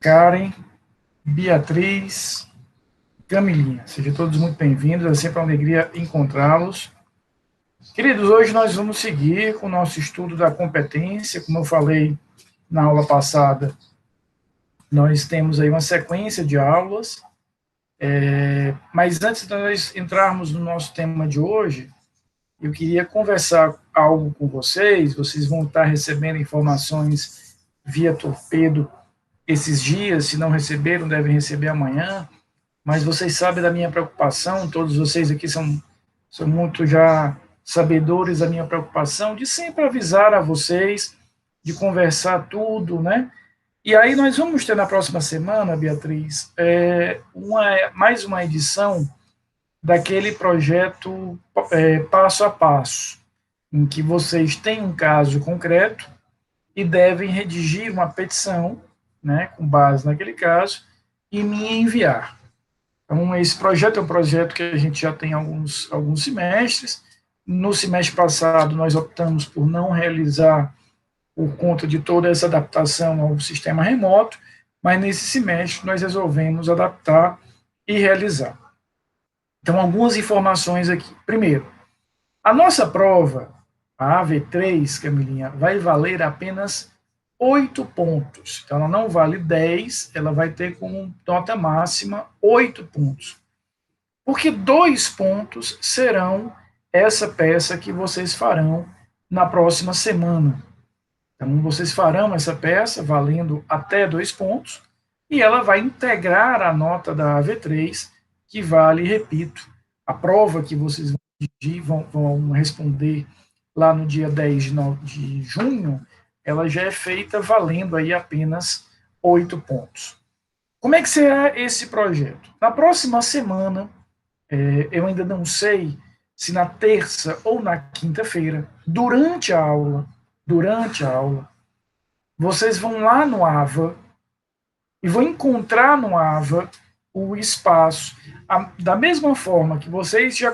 Karen, Beatriz, Camilinha. Sejam todos muito bem-vindos, é sempre uma alegria encontrá-los. Queridos, hoje nós vamos seguir com o nosso estudo da competência. Como eu falei na aula passada, nós temos aí uma sequência de aulas, mas antes de nós entrarmos no nosso tema de hoje, eu queria conversar algo com vocês. Vocês vão estar recebendo informações via torpedo esses dias. Se não receberam, devem receber amanhã, mas vocês sabem da minha preocupação, todos vocês aqui são muito já sabedores da minha preocupação, de sempre avisar a vocês, de conversar tudo, né? E aí nós vamos ter na próxima semana, Beatriz, mais uma edição daquele projeto passo a passo, em que vocês têm um caso concreto e devem redigir uma petição, né, com base naquele caso, e me enviar. Então, esse projeto é um projeto que a gente já tem alguns semestres. No semestre passado, nós optamos por não realizar por conta de toda essa adaptação ao sistema remoto, mas nesse semestre nós resolvemos adaptar e realizar. Então, algumas informações aqui. Primeiro, a nossa prova, a AV3, Camilinha, vai valer apenas 8 pontos. Então, ela não vale 10, ela vai ter como nota máxima 8 pontos. Porque 2 pontos serão essa peça que vocês farão na próxima semana. Então, vocês farão essa peça valendo até 2 pontos, e ela vai integrar a nota da AV3, que vale, repito, a prova que vocês vão responder lá no dia 10 de junho, ela já é feita valendo aí apenas 8 pontos. Como é que será esse projeto? Na próxima semana, eu ainda não sei se na terça ou na quinta-feira, durante a aula, vocês vão lá no AVA e vão encontrar no AVA o espaço, da mesma forma que vocês já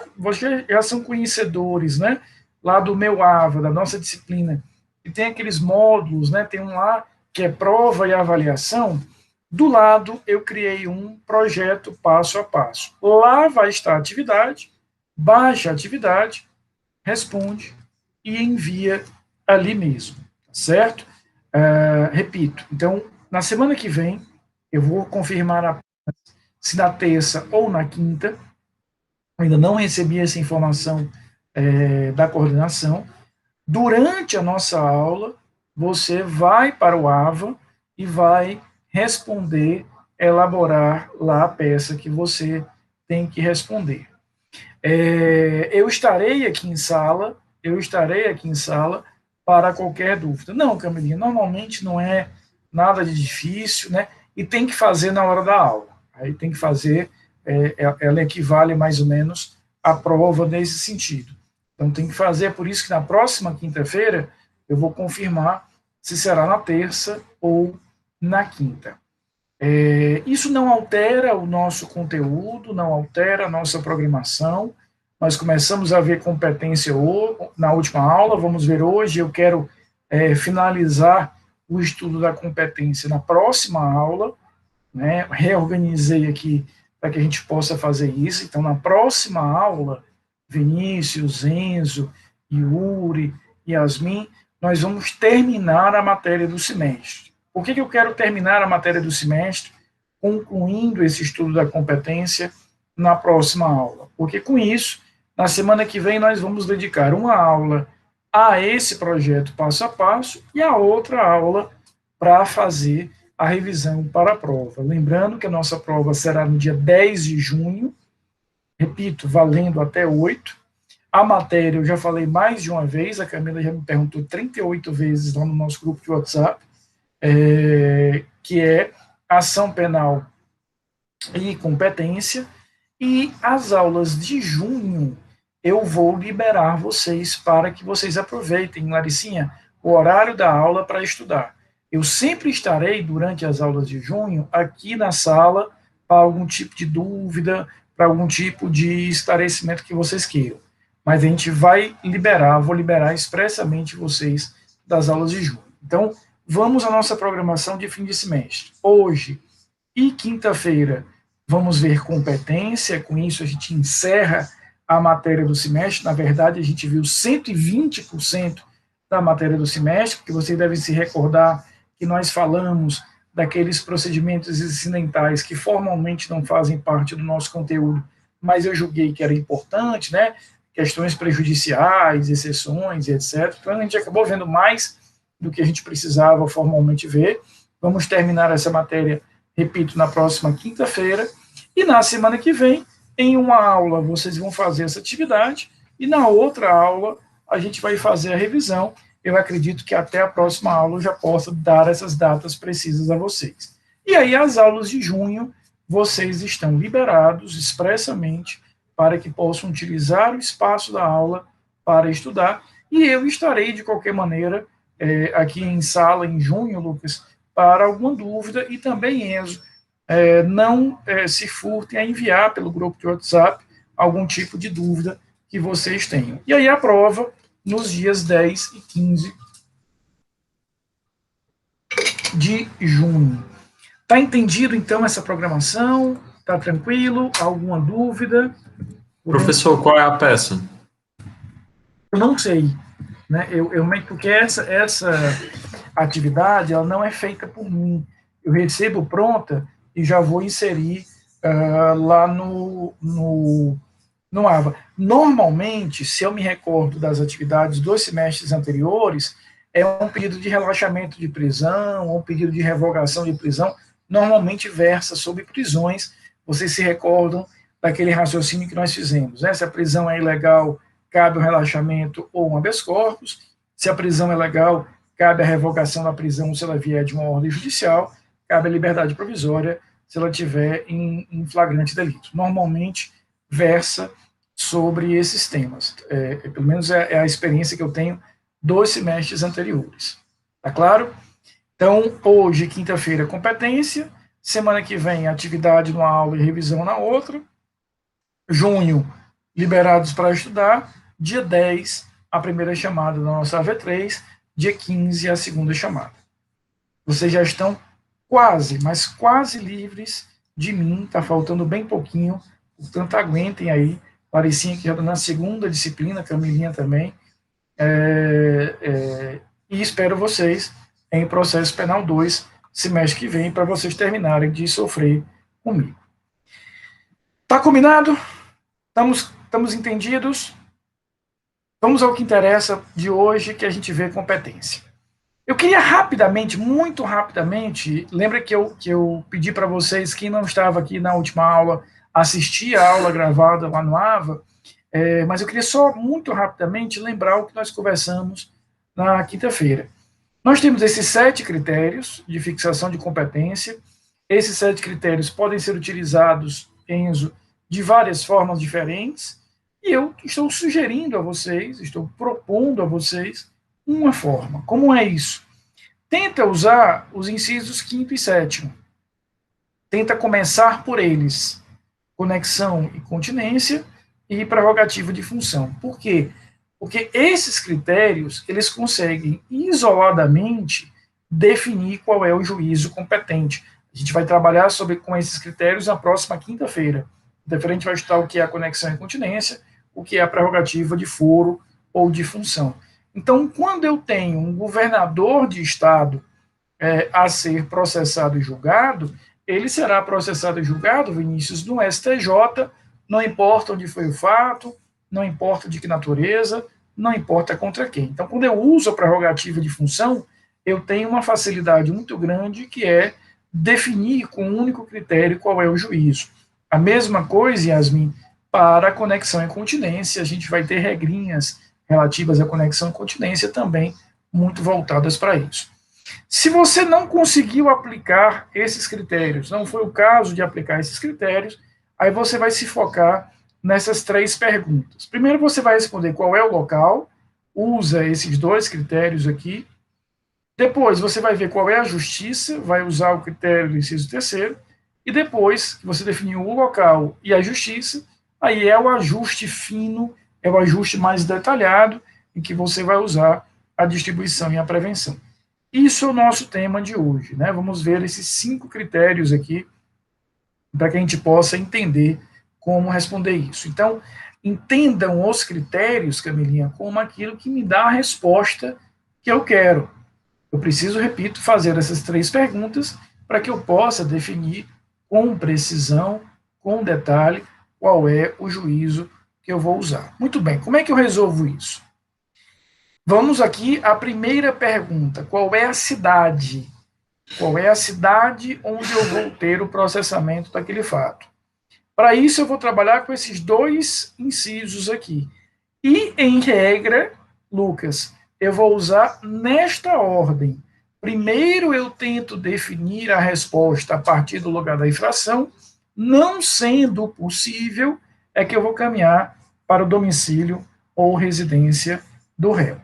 são conhecedores, né, lá do meu AVA, da nossa disciplina, e tem aqueles módulos, né, tem um lá que é prova e avaliação. Do lado, eu criei um projeto passo a passo. Lá vai estar a atividade, baixa a atividade, responde e envia ali mesmo, certo? Repito, então, na semana que vem, eu vou confirmar se na terça ou na quinta. Eu ainda não recebi essa informação da coordenação. Durante a nossa aula, você vai para o AVA e vai responder, elaborar lá a peça que você tem que responder. Eu estarei aqui em sala para qualquer dúvida. Não, Camilinha, normalmente não é nada de difícil, né? E tem que fazer na hora da aula. Aí tem que fazer, ela equivale mais ou menos à prova nesse sentido. Então tem que fazer, por isso que na próxima quinta-feira eu vou confirmar se será na terça ou na quinta. Isso não altera o nosso conteúdo, não altera a nossa programação. Nós começamos a ver competência na última aula, vamos ver hoje. Eu quero finalizar o estudo da competência na próxima aula, né? Reorganizei aqui para que a gente possa fazer isso. Então, na próxima aula, Vinícius, Enzo, Yuri, Yasmin, nós vamos terminar a matéria do semestre. Por que eu quero terminar a matéria do semestre, concluindo esse estudo da competência na próxima aula? Porque com isso, na semana que vem, nós vamos dedicar uma aula a esse projeto passo a passo e a outra aula para fazer a revisão para a prova. Lembrando que a nossa prova será no dia 10 de junho, repito, valendo até 8. A matéria, eu já falei mais de uma vez, a Camila já me perguntou 38 vezes lá no nosso grupo de WhatsApp, que é ação penal e competência. E as aulas de junho, eu vou liberar vocês para que vocês aproveitem, Laricinha, o horário da aula para estudar. Eu sempre estarei, durante as aulas de junho, aqui na sala, para algum tipo de dúvida, para algum tipo de esclarecimento que vocês queiram. Mas a gente vai liberar, vou liberar expressamente vocês das aulas de junho. Então, vamos à nossa programação de fim de semestre. Hoje e quinta-feira, vamos ver competência, com isso a gente encerra a matéria do semestre. Na verdade, a gente viu 120% da matéria do semestre, porque vocês devem se recordar que nós falamos daqueles procedimentos incidentais que formalmente não fazem parte do nosso conteúdo, mas eu julguei que era importante, né? Questões prejudiciais, exceções, etc. Então, a gente acabou vendo mais do que a gente precisava formalmente ver. Vamos terminar essa matéria, repito, na próxima quinta-feira, e na semana que vem, em uma aula, vocês vão fazer essa atividade, e na outra aula, a gente vai fazer a revisão. Eu acredito que até a próxima aula eu já possa dar essas datas precisas a vocês. E aí, as aulas de junho, vocês estão liberados expressamente para que possam utilizar o espaço da aula para estudar, e eu estarei, de qualquer maneira, aqui em sala em junho, Lucas, para alguma dúvida, e também, Enzo, não se furtem a enviar pelo grupo de WhatsApp algum tipo de dúvida que vocês tenham. E aí a prova nos dias 10 e 15 de junho. Está entendido, então, essa programação? Está tranquilo? Alguma dúvida? Professor, qual é a peça? Eu não sei, né? Porque essa atividade ela não é feita por mim. Eu recebo pronta e já vou inserir lá no AVA. Normalmente, se eu me recordo das atividades dos semestres anteriores, é um pedido de relaxamento de prisão, ou um pedido de revogação de prisão, normalmente versa sobre prisões. Vocês se recordam daquele raciocínio que nós fizemos, né? Se a prisão é ilegal, cabe um relaxamento ou um habeas corpus. Se a prisão é legal, cabe a revogação da prisão se ela vier de uma ordem judicial, cabe a liberdade provisória se ela tiver em flagrante delito. Normalmente, versa sobre esses temas. Pelo menos é a experiência que eu tenho dos semestres anteriores. Tá claro? Então, hoje, quinta-feira, competência. Semana que vem, atividade numa aula e revisão na outra. Junho, liberados para estudar. Dia 10, a primeira chamada da nossa AV3. Dia 15, a segunda chamada. Vocês já estão quase, mas quase livres de mim. Está faltando bem pouquinho. Portanto, aguentem aí. Parecia que já na segunda disciplina, Camilinha também. E espero vocês em processo penal 2, semestre que vem, para vocês terminarem de sofrer comigo. Tá combinado? Estamos entendidos? Vamos ao que interessa de hoje, que a gente vê competência. Eu queria rapidamente, muito rapidamente, lembra que eu pedi para vocês, quem não estava aqui na última aula, assistir a aula gravada lá no AVA, mas eu queria só, muito rapidamente, lembrar o que nós conversamos na quinta-feira. Nós temos esses 7 critérios de fixação de competência. Esses 7 critérios podem ser utilizados, Enzo, de várias formas diferentes, e eu estou sugerindo a vocês, estou propondo a vocês uma forma. Como é isso? Tenta usar os incisos 5º e 7º. Tenta começar por eles. Conexão e continência e prerrogativa de função. Por quê? Porque esses critérios, eles conseguem isoladamente definir qual é o juízo competente. A gente vai trabalhar com esses critérios na próxima quinta-feira. Quinta-feira a gente vai estudar o que é a conexão e continência, o que é a prerrogativa de foro ou de função. Então, quando eu tenho um governador de estado a ser processado e julgado, ele será processado e julgado, Vinícius, no STJ, não importa onde foi o fato, não importa de que natureza, não importa contra quem. Então, quando eu uso a prerrogativa de função, eu tenho uma facilidade muito grande, que é definir com um único critério qual é o juízo. A mesma coisa, Yasmin, para a conexão e continência, a gente vai ter regrinhas relativas à conexão e continência também muito voltadas para isso. Se você não conseguiu aplicar esses critérios, não foi o caso de aplicar esses critérios, aí você vai se focar nessas 3 perguntas. Primeiro você vai responder qual é o local, usa esses 2 critérios aqui. Depois você vai ver qual é a justiça, vai usar o critério do inciso 3º. E depois que você definiu o local e a justiça, aí é o ajuste fino, é o ajuste mais detalhado, em que você vai usar a distribuição e a prevenção. isso é o nosso tema de hoje, né? Vamos ver esses 5 critérios aqui para que a gente possa entender como responder isso. Então, entendam os critérios, Camilinha, como aquilo que me dá a resposta que eu quero. Eu preciso, repito, fazer essas 3 perguntas para que eu possa definir com precisão, com detalhe, qual é o juízo que eu vou usar. Muito bem, como é que eu resolvo isso? Vamos aqui à primeira pergunta: qual é a cidade? Qual é a cidade onde eu vou ter o processamento daquele fato? Para isso, eu vou trabalhar com esses 2 incisos aqui. E, em regra, Lucas, eu vou usar nesta ordem. Primeiro, eu tento definir a resposta a partir do lugar da infração. Não sendo possível, é que eu vou caminhar para o domicílio ou residência do réu.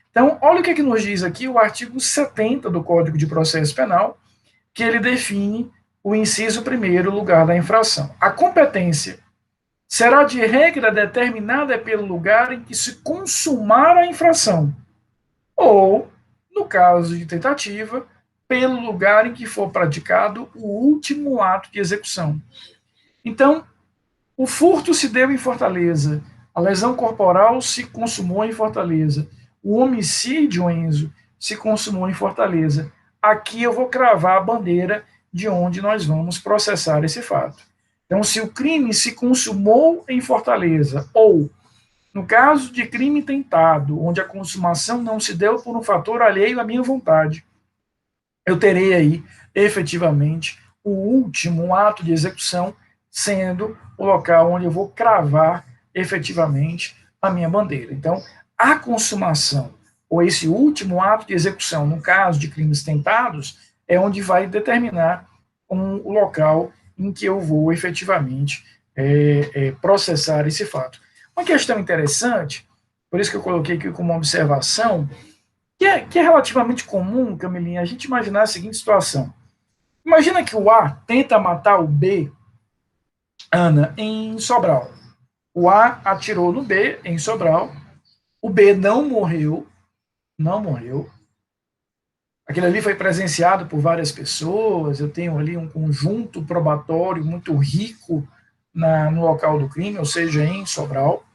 Então, olha o que nos diz aqui o artigo 70 do Código de Processo Penal, que ele define o inciso primeiro, lugar da infração. A competência será de regra determinada pelo lugar em que se consumar a infração, ou, no caso de tentativa, pelo lugar em que for praticado o último ato de execução. Então, o furto se deu em Fortaleza, a lesão corporal se consumou em Fortaleza, o homicídio, Enzo, se consumou em Fortaleza. Aqui eu vou cravar a bandeira de onde nós vamos processar esse fato. Então, se o crime se consumou em Fortaleza, ou, no caso de crime tentado, onde a consumação não se deu por um fator alheio à minha vontade, eu terei aí, efetivamente, o último ato de execução sendo o local onde eu vou cravar, efetivamente, a minha bandeira. Então, a consumação, ou esse último ato de execução, no caso de crimes tentados, é onde vai determinar o local em que eu vou efetivamente processar esse fato. Uma questão interessante, por isso que eu coloquei aqui como observação, que é relativamente comum, Camilinha, a gente imaginar a seguinte situação. Imagina que o A tenta matar o B, Ana, em Sobral. O A atirou no B, em Sobral. O B não morreu. Não morreu. Aquilo ali foi presenciado por várias pessoas. Eu tenho ali um conjunto probatório muito rico no local do crime, ou seja, em Sobral.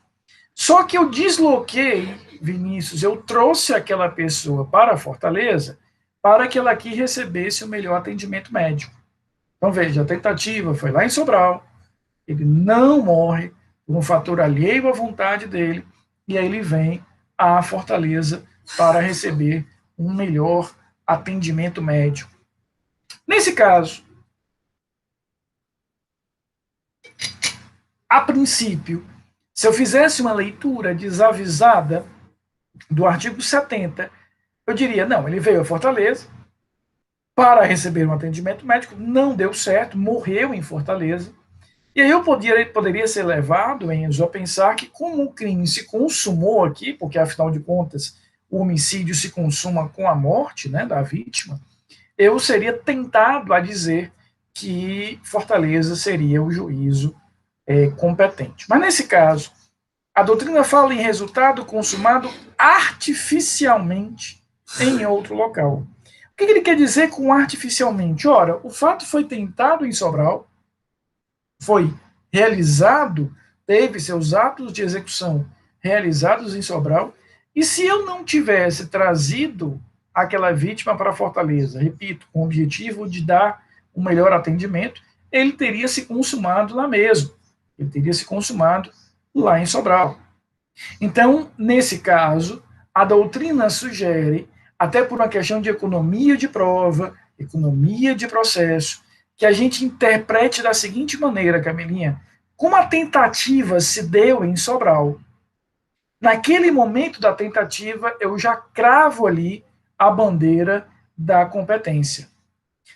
Só que eu desloquei, Vinícius, eu trouxe aquela pessoa para Fortaleza para que ela aqui recebesse o melhor atendimento médico. Então, veja, a tentativa foi lá em Sobral, ele não morre por um fator alheio à vontade dele, e aí ele vem à Fortaleza para receber um melhor atendimento médico. Nesse caso, a princípio, se eu fizesse uma leitura desavisada do artigo 70, eu diria, não, ele veio a Fortaleza para receber um atendimento médico, não deu certo, morreu em Fortaleza, e aí eu poderia ser levado, Enzo, a pensar que como o crime se consumou aqui, porque afinal de contas o homicídio se consuma com a morte, né, da vítima, eu seria tentado a dizer que Fortaleza seria o juízo competente. Mas nesse caso, a doutrina fala em resultado consumado artificialmente em outro local. O que ele quer dizer com artificialmente? Ora, o fato foi tentado em Sobral, foi realizado, teve seus atos de execução realizados em Sobral, e se eu não tivesse trazido aquela vítima para Fortaleza, repito, com o objetivo de dar um melhor atendimento, ele teria se consumado lá mesmo, ele teria se consumado lá em Sobral. Então, nesse caso, a doutrina sugere, até por uma questão de economia de prova, economia de processo, que a gente interprete da seguinte maneira, Camilinha, como a tentativa se deu em Sobral, naquele momento da tentativa, eu já cravo ali a bandeira da competência.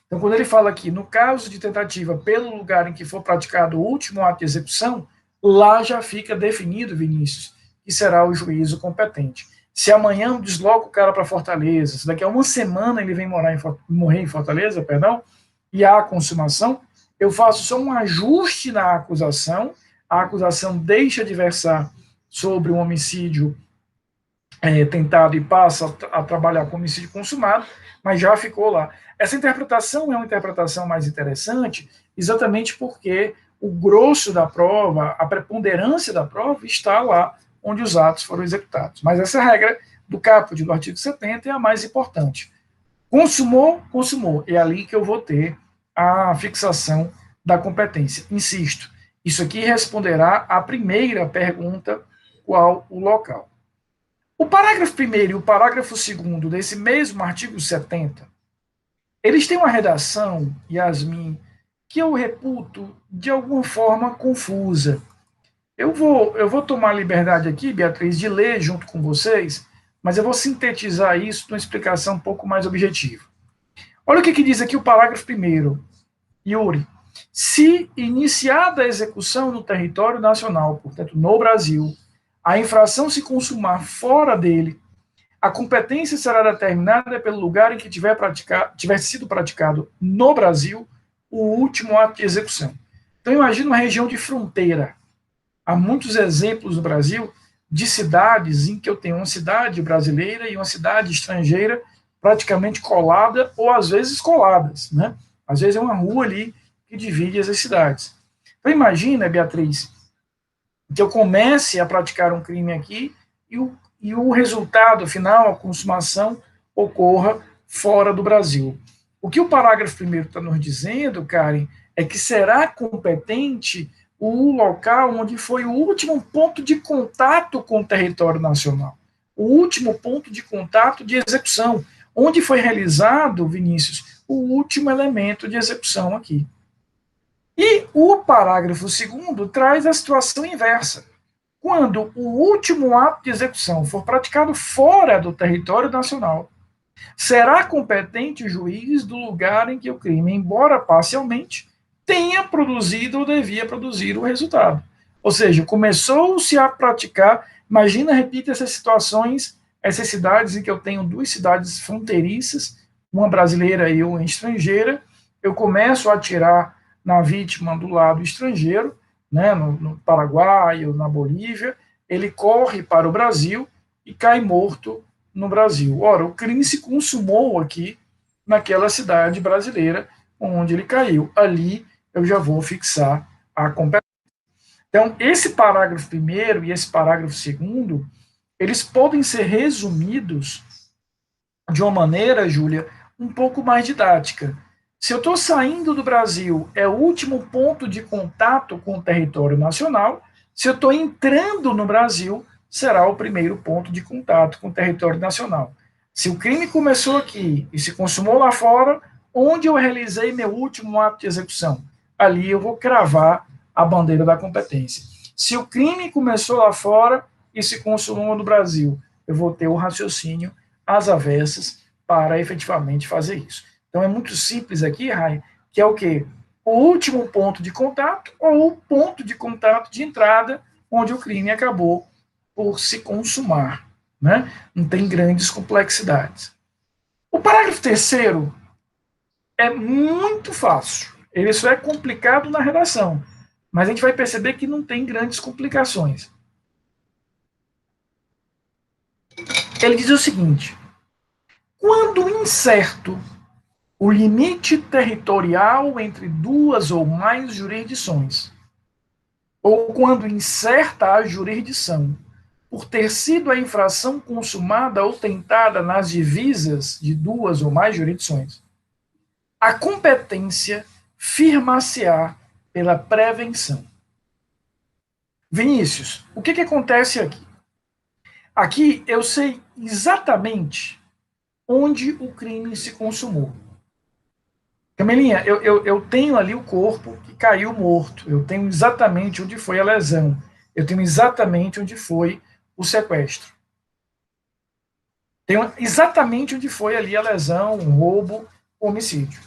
Então, quando ele fala aqui, no caso de tentativa pelo lugar em que for praticado o último ato de execução, lá já fica definido, Vinícius, que será o juízo competente. Se amanhã eu desloco o cara para Fortaleza, se daqui a uma semana ele vem morrer em Fortaleza, e há a consumação, eu faço só um ajuste na acusação, a acusação deixa de versar sobre um homicídio tentado e passa a trabalhar com homicídio consumado, mas já ficou lá. Essa interpretação é uma interpretação mais interessante, exatamente porque o grosso da prova, a preponderância da prova está lá onde os atos foram executados. Mas essa regra do caput do artigo 70 é a mais importante. Consumou, consumou. É ali que eu vou ter a fixação da competência. Insisto, isso aqui responderá à primeira pergunta, qual o local. O parágrafo 1º e o parágrafo 2º desse mesmo artigo 70, eles têm uma redação, Yasmin, que eu reputo de alguma forma confusa. Eu vou tomar a liberdade aqui, Beatriz, de ler junto com vocês, mas eu vou sintetizar isso numa explicação um pouco mais objetiva. Olha o que diz aqui o parágrafo 1º, Yuri. Se iniciada a execução no território nacional, portanto, no Brasil, a infração se consumar fora dele, a competência será determinada pelo lugar em que tiver sido praticado no Brasil o último ato de execução. Então, imagina uma região de fronteira. Há muitos exemplos no Brasil de cidades em que eu tenho uma cidade brasileira e uma cidade estrangeira praticamente colada ou às vezes coladas, né? Às vezes é uma rua ali que divide essas cidades. Então imagina, Beatriz, que eu comece a praticar um crime aqui e o resultado final, a consumação, ocorra fora do Brasil. O que o parágrafo 1º está nos dizendo, Karen, é que será competente o local onde foi o último ponto de contato com o território nacional, o último ponto de contato de execução, onde foi realizado, Vinícius, o último elemento de execução aqui. E o parágrafo 2º traz a situação inversa. Quando o último ato de execução for praticado fora do território nacional, será competente o juiz do lugar em que o crime, embora parcialmente, tenha produzido ou devia produzir o resultado. Ou seja, começou-se a praticar, imagina, repita essas situações, essas cidades em que eu tenho duas cidades fronteiriças, uma brasileira e uma estrangeira, eu começo a atirar na vítima do lado estrangeiro, né, no Paraguai ou na Bolívia, ele corre para o Brasil e cai morto no Brasil. Ora, o crime se consumou aqui, naquela cidade brasileira onde ele caiu. Ali eu já vou fixar a competência. Então, esse parágrafo 1º e esse parágrafo 2º, eles podem ser resumidos de uma maneira, Júlia, um pouco mais didática. Se eu estou saindo do Brasil, é o último ponto de contato com o território nacional. Se eu estou entrando no Brasil, será o primeiro ponto de contato com o território nacional. Se o crime começou aqui e se consumou lá fora, onde eu realizei meu último ato de execução? Ali eu vou cravar a bandeira da competência. Se o crime começou lá fora e se consumou no Brasil, eu vou ter o raciocínio às avessas para efetivamente fazer isso. Então é muito simples aqui, Rai, que é o quê? O último ponto de contato ou o ponto de contato de entrada onde o crime acabou por se consumar, né? Não tem grandes complexidades. O parágrafo 3º é muito fácil. Ele só é complicado na redação, mas a gente vai perceber que não tem grandes complicações. Ele diz o seguinte: quando incerto o limite territorial entre duas ou mais jurisdições, ou quando incerta a jurisdição, por ter sido a infração consumada ou tentada nas divisas de duas ou mais jurisdições, a competência firmar-se-á pela prevenção. Vinícius, o que acontece aqui? Aqui eu sei exatamente onde o crime se consumou. Camelinha, eu tenho ali o corpo que caiu morto, eu tenho exatamente onde foi a lesão, eu tenho exatamente onde foi o sequestro. Tenho exatamente onde foi ali a lesão, o roubo, o homicídio.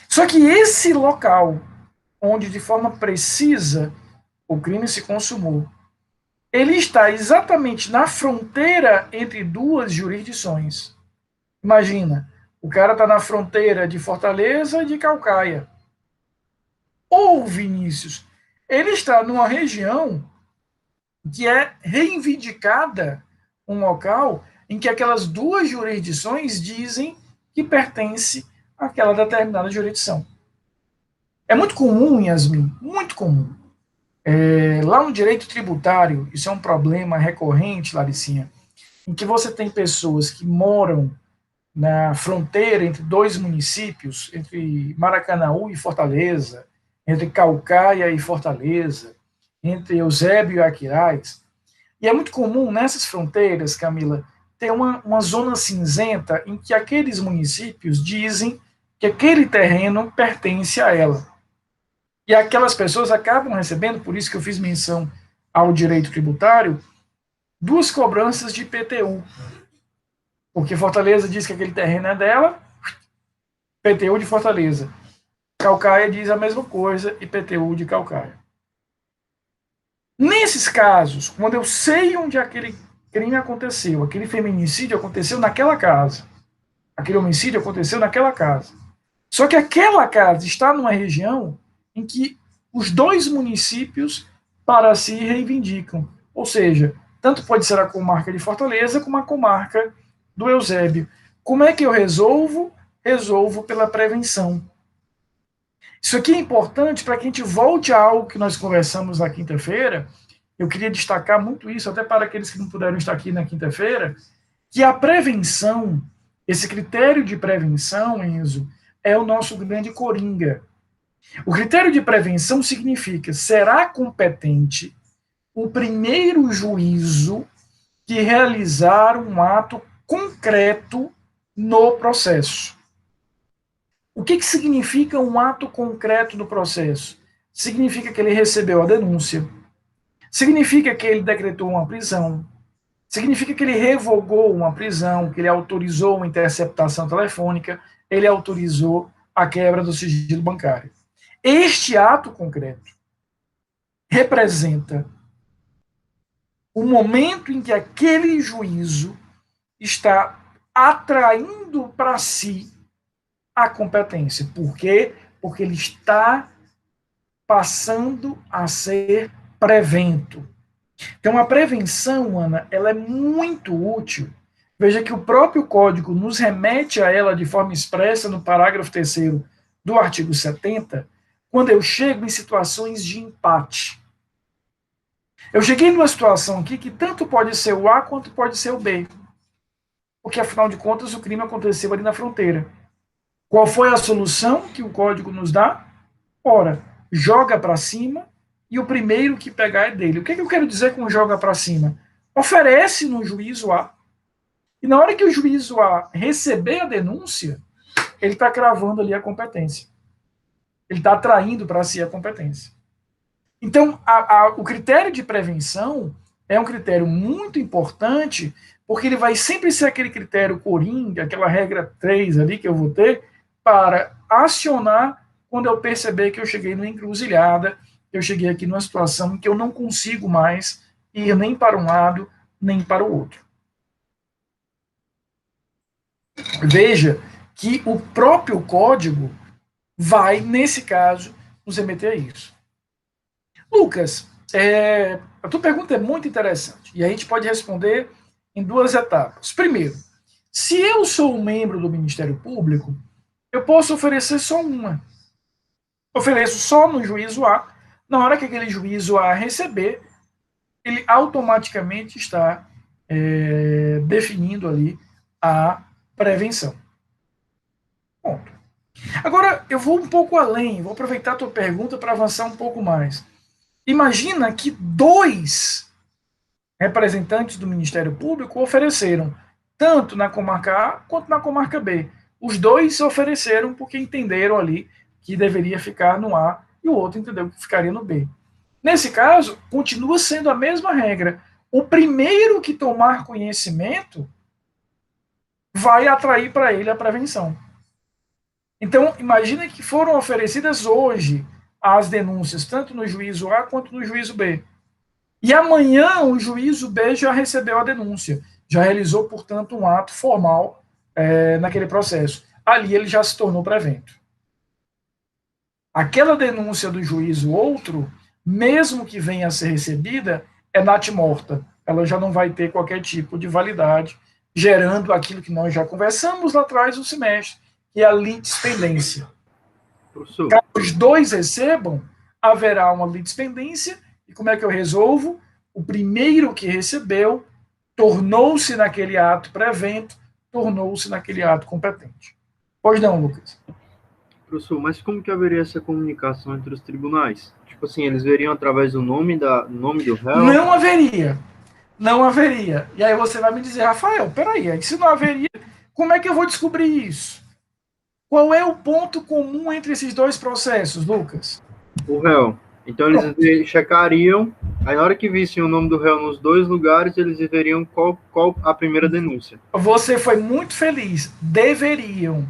Só que esse local, onde de forma precisa o crime se consumou, ele está exatamente na fronteira entre duas jurisdições. Imagina, o cara está na fronteira de Fortaleza e de Caucaia. Ou, Vinícius, ele está numa região que é reivindicada, um local em que aquelas duas jurisdições dizem que pertence àquela determinada jurisdição. É muito comum, Yasmin, muito comum. Lá no direito tributário, isso é um problema recorrente, Laricinha, em que você tem pessoas que moram na fronteira entre dois municípios, entre Maracanaú e Fortaleza, entre Caucaia e Fortaleza, entre Eusébio e Aquiraz. E é muito comum nessas fronteiras, Camila, ter uma zona cinzenta em que aqueles municípios dizem que aquele terreno pertence a ela. E aquelas pessoas acabam recebendo, por isso que eu fiz menção ao direito tributário, duas cobranças de IPTU. Porque Fortaleza diz que aquele terreno é dela, IPTU de Fortaleza. Caucaia diz a mesma coisa, IPTU de Caucaia. Nesses casos, quando eu sei onde aquele crime aconteceu, aquele feminicídio aconteceu naquela casa, aquele homicídio aconteceu naquela casa. Só que aquela casa está numa região em que os dois municípios para si reivindicam. Ou seja, tanto pode ser a comarca de Fortaleza como a comarca do Eusébio. Como é que eu resolvo? Resolvo pela prevenção. Isso aqui é importante para que a gente volte a algo que nós conversamos na quinta-feira. Eu queria destacar muito isso, até para aqueles que não puderam estar aqui na quinta-feira, que a prevenção, esse critério de prevenção, Enzo, é o nosso grande coringa. O critério de prevenção significa: será competente o primeiro juízo que realizar um ato concreto no processo. O que significa um ato concreto no processo? Significa que ele recebeu a denúncia, significa que ele decretou uma prisão, significa que ele revogou uma prisão, que ele autorizou uma interceptação telefônica, ele autorizou a quebra do sigilo bancário. Este ato concreto representa o momento em que aquele juízo está atraindo para si a competência. Por quê? Porque ele está passando a ser prevento. Então, a prevenção, Ana, ela é muito útil. Veja que o próprio Código nos remete a ela de forma expressa no parágrafo 3º do artigo 70, quando eu chego em situações de empate. Eu cheguei numa situação aqui que tanto pode ser o A quanto pode ser o B. Porque, afinal de contas, o crime aconteceu ali na fronteira. Qual foi a solução que o Código nos dá? Ora, joga para cima e o primeiro que pegar é dele. O que eu quero dizer com joga para cima? Oferece no juízo A, e na hora que o juízo A receber a denúncia, ele está cravando ali a competência. Ele está atraindo para si a competência. Então, o critério de prevenção é um critério muito importante, porque ele vai sempre ser aquele critério coringa, aquela regra 3 ali que eu vou ter, para acionar quando eu perceber que eu cheguei numa encruzilhada, eu cheguei aqui numa situação em que eu não consigo mais ir nem para um lado, nem para o outro. Veja que o próprio código vai, nesse caso, nos remeter a isso. Lucas, a tua pergunta é muito interessante, e a gente pode responder em duas etapas. Primeiro, se eu sou um membro do Ministério Público, eu posso oferecer só uma. Ofereço só no juízo A. Na hora que aquele juízo A receber, ele automaticamente está definindo ali a prevenção. Ponto. Agora, eu vou um pouco além, vou aproveitar a tua pergunta para avançar um pouco mais. Imagina que dois representantes do Ministério Público ofereceram, tanto na comarca A quanto na comarca B. Os dois ofereceram porque entenderam ali que deveria ficar no A e o outro entendeu que ficaria no B. Nesse caso, continua sendo a mesma regra. O primeiro que tomar conhecimento vai atrair para ele a prevenção. Então, imagina que foram oferecidas hoje as denúncias, tanto no juízo A quanto no juízo B. E amanhã o juízo B já recebeu a denúncia, já realizou, portanto, um ato formal naquele processo. Ali ele já se tornou prevento. Aquela denúncia do juízo outro, mesmo que venha a ser recebida, é natimorta. Ela já não vai ter qualquer tipo de validade, gerando aquilo que nós já conversamos lá atrás no semestre, que é a litispendência. Professor. Caso os dois recebam, haverá uma litispendência, e como é que eu resolvo? O primeiro que recebeu tornou-se naquele ato prevento, tornou-se naquele ato competente. Pois não, Lucas? Professor, mas como que haveria essa comunicação entre os tribunais? Tipo assim, eles veriam através do nome do réu? Não haveria. Não haveria. E aí você vai me dizer, Rafael, peraí, se não haveria, como é que eu vou descobrir isso? Qual é o ponto comum entre esses dois processos, Lucas? O réu. Então eles checariam, aí na hora que vissem o nome do réu nos dois lugares, eles veriam qual a primeira denúncia. Você foi muito feliz. Deveriam.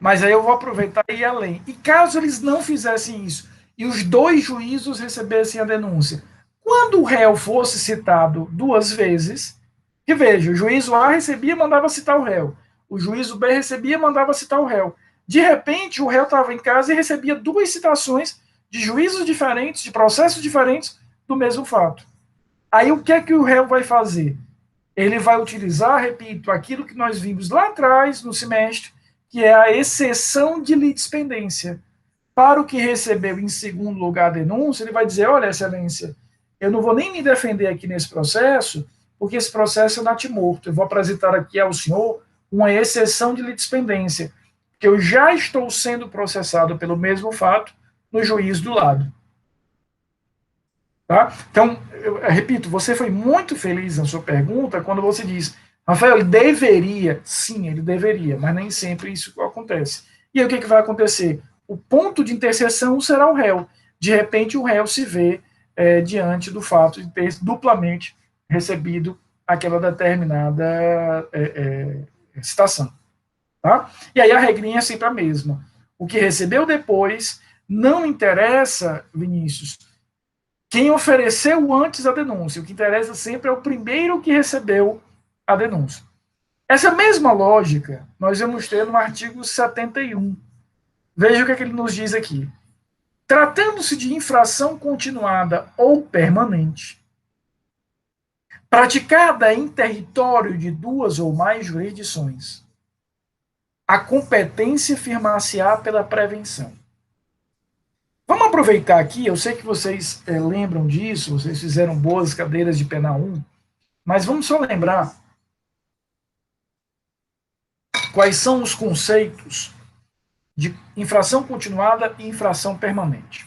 Mas aí eu vou aproveitar e ir além. E caso eles não fizessem isso, e os dois juízos recebessem a denúncia, quando o réu fosse citado duas vezes, que veja, o juízo A recebia e mandava citar o réu. O juízo B recebia e mandava citar o réu. De repente, o réu estava em casa e recebia duas citações de juízos diferentes, de processos diferentes do mesmo fato. Aí o que é que o réu vai fazer? Ele vai utilizar, repito, aquilo que nós vimos lá atrás no semestre, que é a exceção de litispendência. Para o que recebeu em segundo lugar a denúncia, ele vai dizer, olha, excelência, eu não vou nem me defender aqui nesse processo, porque esse processo é natimorto. Eu vou apresentar aqui ao senhor uma exceção de litispendência, que eu já estou sendo processado pelo mesmo fato no juiz do lado. Tá? Então, eu repito, você foi muito feliz na sua pergunta quando você diz, Rafael, ele deveria. Sim, ele deveria, mas nem sempre isso acontece. E aí o que vai acontecer? O ponto de interseção será o réu. De repente, o réu se vê diante do fato de ter duplamente recebido aquela determinada citação. Tá? E aí a regrinha é sempre a mesma. O que recebeu depois não interessa, Vinícius, quem ofereceu antes a denúncia. O que interessa sempre é o primeiro que recebeu a denúncia. Essa mesma lógica nós vamos ter no artigo 71. Veja o que ele nos diz aqui. Tratando-se de infração continuada ou permanente, praticada em território de duas ou mais jurisdições, a competência firmar-se-á pela prevenção. Vamos aproveitar aqui, eu sei que vocês lembram disso, vocês fizeram boas cadeiras de penal 1, mas vamos só lembrar quais são os conceitos de infração continuada e infração permanente.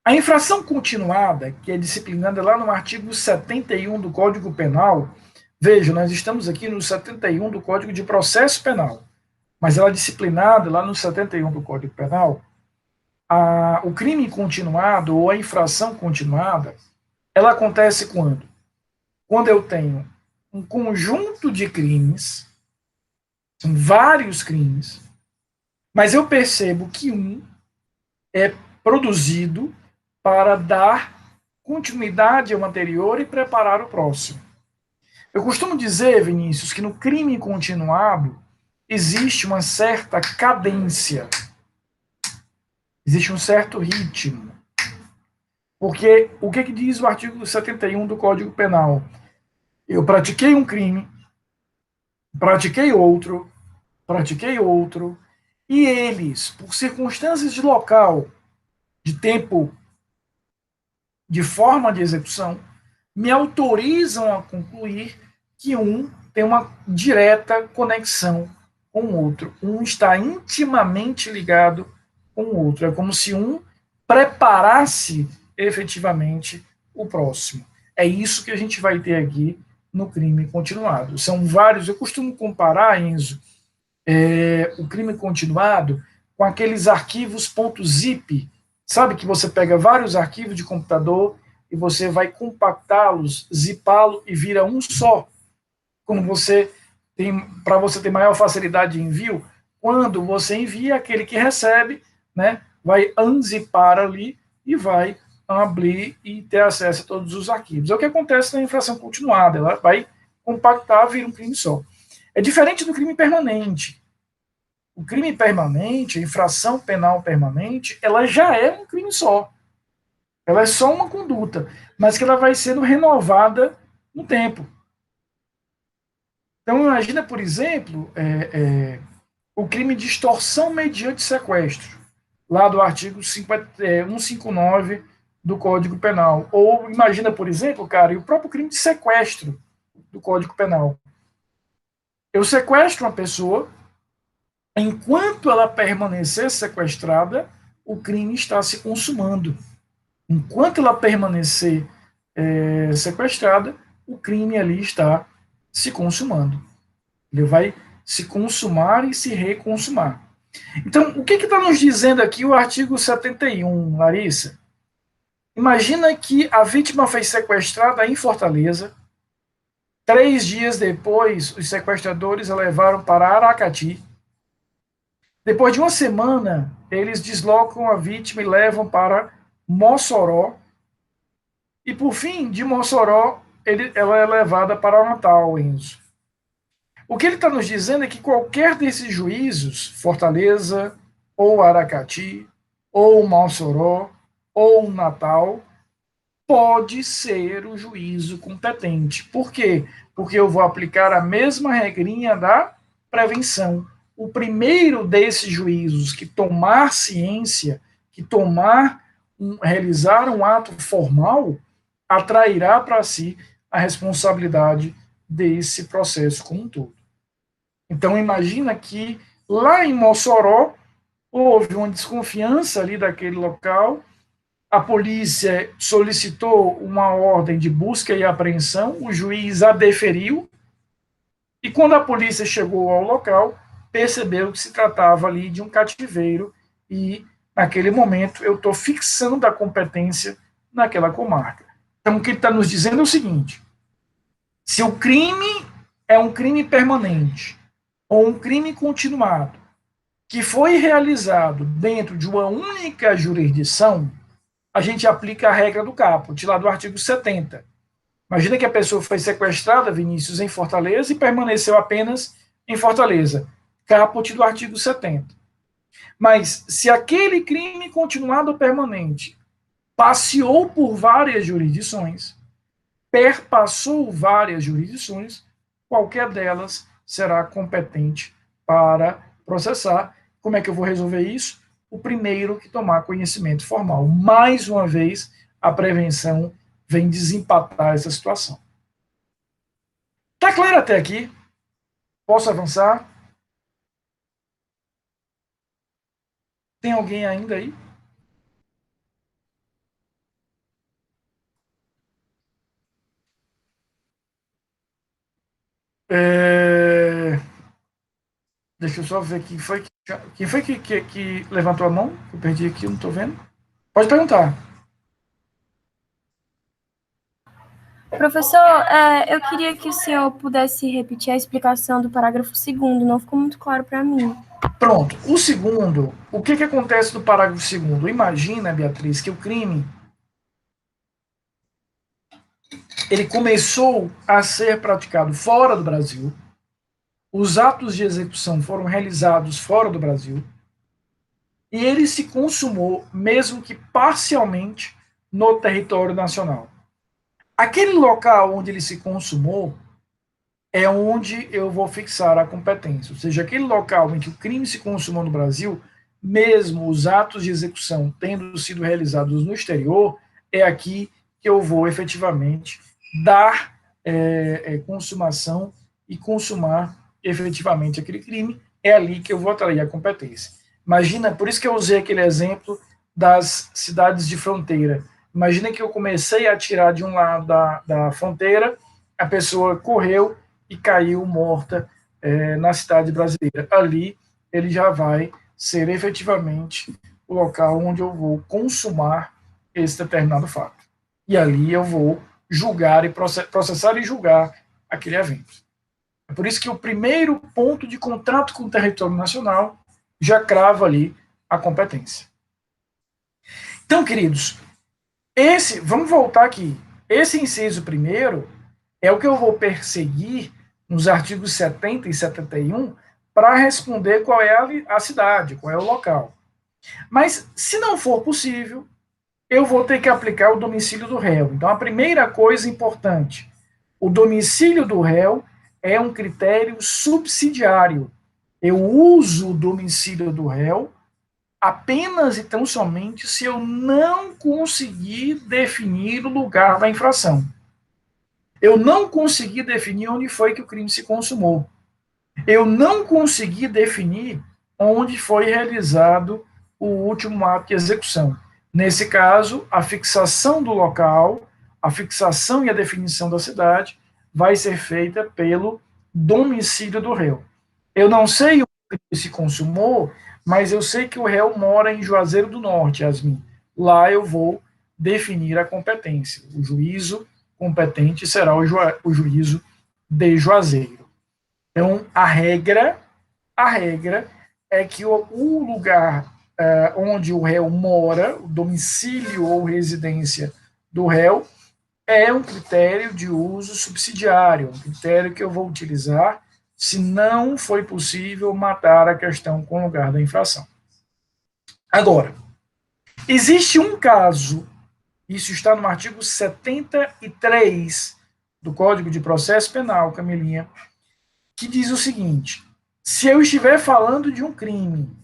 A infração continuada, que é disciplinada lá no artigo 71 do Código Penal, veja, nós estamos aqui no 71 do Código de Processo Penal, mas ela é disciplinada lá no 71 do Código Penal, o crime continuado ou a infração continuada, ela acontece quando? Quando eu tenho um conjunto de crimes, são vários crimes, mas eu percebo que um é produzido para dar continuidade ao anterior e preparar o próximo. Eu costumo dizer, Vinícius, que no crime continuado existe uma certa cadência, existe um certo ritmo. Porque o que diz o artigo 71 do Código Penal? Eu pratiquei um crime, pratiquei outro, e eles, por circunstâncias de local, de tempo, de forma de execução, me autorizam a concluir que um tem uma direta conexão com o outro. Um está intimamente ligado com o outro. É como se um preparasse efetivamente o próximo. É isso que a gente vai ter aqui no crime continuado. São vários, eu costumo comparar, Enzo, o crime continuado com aqueles arquivos .zip, sabe que você pega vários arquivos de computador e você vai compactá-los, zipá-lo e vira um só. Como você tem, para você ter maior facilidade de envio, quando você envia, aquele que recebe, né, vai unzipar ali e vai abrir e ter acesso a todos os arquivos. É o que acontece na infração continuada, ela vai compactar, vira um crime só. É diferente do crime permanente. O crime permanente, a infração penal permanente, ela já é um crime só. Ela é só uma conduta, mas que ela vai sendo renovada no tempo. Então, imagina, por exemplo, o crime de extorsão mediante sequestro, lá do artigo 159 do Código Penal. Ou imagina, por exemplo, cara, e o próprio crime de sequestro do Código Penal. Eu sequestro uma pessoa, enquanto ela permanecer sequestrada, o crime está se consumando. Enquanto ela permanecer sequestrada, o crime ali está se consumando. Ele vai se consumar e se reconsumar. Então, o que está nos dizendo aqui o artigo 71, Larissa? Imagina que a vítima foi sequestrada em Fortaleza. 3 dias depois, os sequestradores a levaram para Aracati. Depois de uma semana, eles deslocam a vítima e levam para Mossoró. E, por fim, de Mossoró, ela é levada para Natal, Enzo. O que ele está nos dizendo é que qualquer desses juízos, Fortaleza, ou Aracati, ou Mossoró, ou Natal, pode ser o juízo competente. Por quê? Porque eu vou aplicar a mesma regrinha da prevenção. O primeiro desses juízos que tomar ciência, que realizar um ato formal, atrairá para si a responsabilidade desse processo como um todo. Então, imagina que lá em Mossoró houve uma desconfiança ali daquele local, a polícia solicitou uma ordem de busca e apreensão, o juiz a deferiu, e quando a polícia chegou ao local, percebeu que se tratava ali de um cativeiro, e naquele momento eu estou fixando a competência naquela comarca. Então, o que ele está nos dizendo é o seguinte: se o crime é um crime permanente, ou um crime continuado, que foi realizado dentro de uma única jurisdição, a gente aplica a regra do caput, lá do artigo 70. Imagina que a pessoa foi sequestrada, Vinícius, em Fortaleza e permaneceu apenas em Fortaleza. Caput do artigo 70. Mas se aquele crime continuado ou permanente passeou por várias jurisdições, perpassou várias jurisdições, qualquer delas será competente para processar. Como é que eu vou resolver isso? O primeiro que tomar conhecimento formal. Mais uma vez, a prevenção vem desempatar essa situação. Está claro até aqui? Posso avançar? Tem alguém ainda aí? Deixa eu só ver quem foi que levantou a mão. Eu perdi aqui, não estou vendo. Pode perguntar. Professor, eu queria que o senhor pudesse repetir a explicação do parágrafo 2º, não ficou muito claro para mim. Pronto. O segundo, o que acontece no parágrafo 2º? Imagina, Beatriz, que o crime ele começou a ser praticado fora do Brasil, os atos de execução foram realizados fora do Brasil, e ele se consumou, mesmo que parcialmente, no território nacional. Aquele local onde ele se consumou é onde eu vou fixar a competência, ou seja, aquele local em que o crime se consumou no Brasil, mesmo os atos de execução tendo sido realizados no exterior, é aqui que eu vou efetivamente dar consumação e consumar efetivamente aquele crime, é ali que eu vou atrair a competência. Imagina, por isso que eu usei aquele exemplo das cidades de fronteira. Imagina que eu comecei a atirar de um lado da fronteira, a pessoa correu e caiu morta na cidade brasileira. Ali ele já vai ser efetivamente o local onde eu vou consumar esse determinado fato. E ali eu vou julgar e processar e julgar aquele evento. É por isso que o primeiro ponto de contrato com o território nacional já crava ali a competência. Então, queridos, vamos voltar aqui. Esse inciso primeiro é o que eu vou perseguir nos artigos 70 e 71 para responder qual é a cidade, qual é o local. Mas, se não for possível, eu vou ter que aplicar o domicílio do réu. Então, a primeira coisa importante, o domicílio do réu é um critério subsidiário. Eu uso o domicílio do réu apenas e tão somente se eu não conseguir definir o lugar da infração. Eu não consegui definir onde foi que o crime se consumou. Eu não consegui definir onde foi realizado o último ato de execução. Nesse caso, a fixação do local, a fixação e a definição da cidade vai ser feita pelo domicílio do réu. Eu não sei o que se consumou, mas eu sei que o réu mora em Juazeiro do Norte, Yasmin. Lá eu vou definir a competência. O juízo competente será o juízo de Juazeiro. Então, a regra é que o lugar onde o réu mora, o domicílio ou residência do réu, é um critério de uso subsidiário, um critério que eu vou utilizar se não foi possível matar a questão com o lugar da infração. Agora, existe um caso, isso está no artigo 73 do Código de Processo Penal, Camilinha, que diz o seguinte: se eu estiver falando de um crime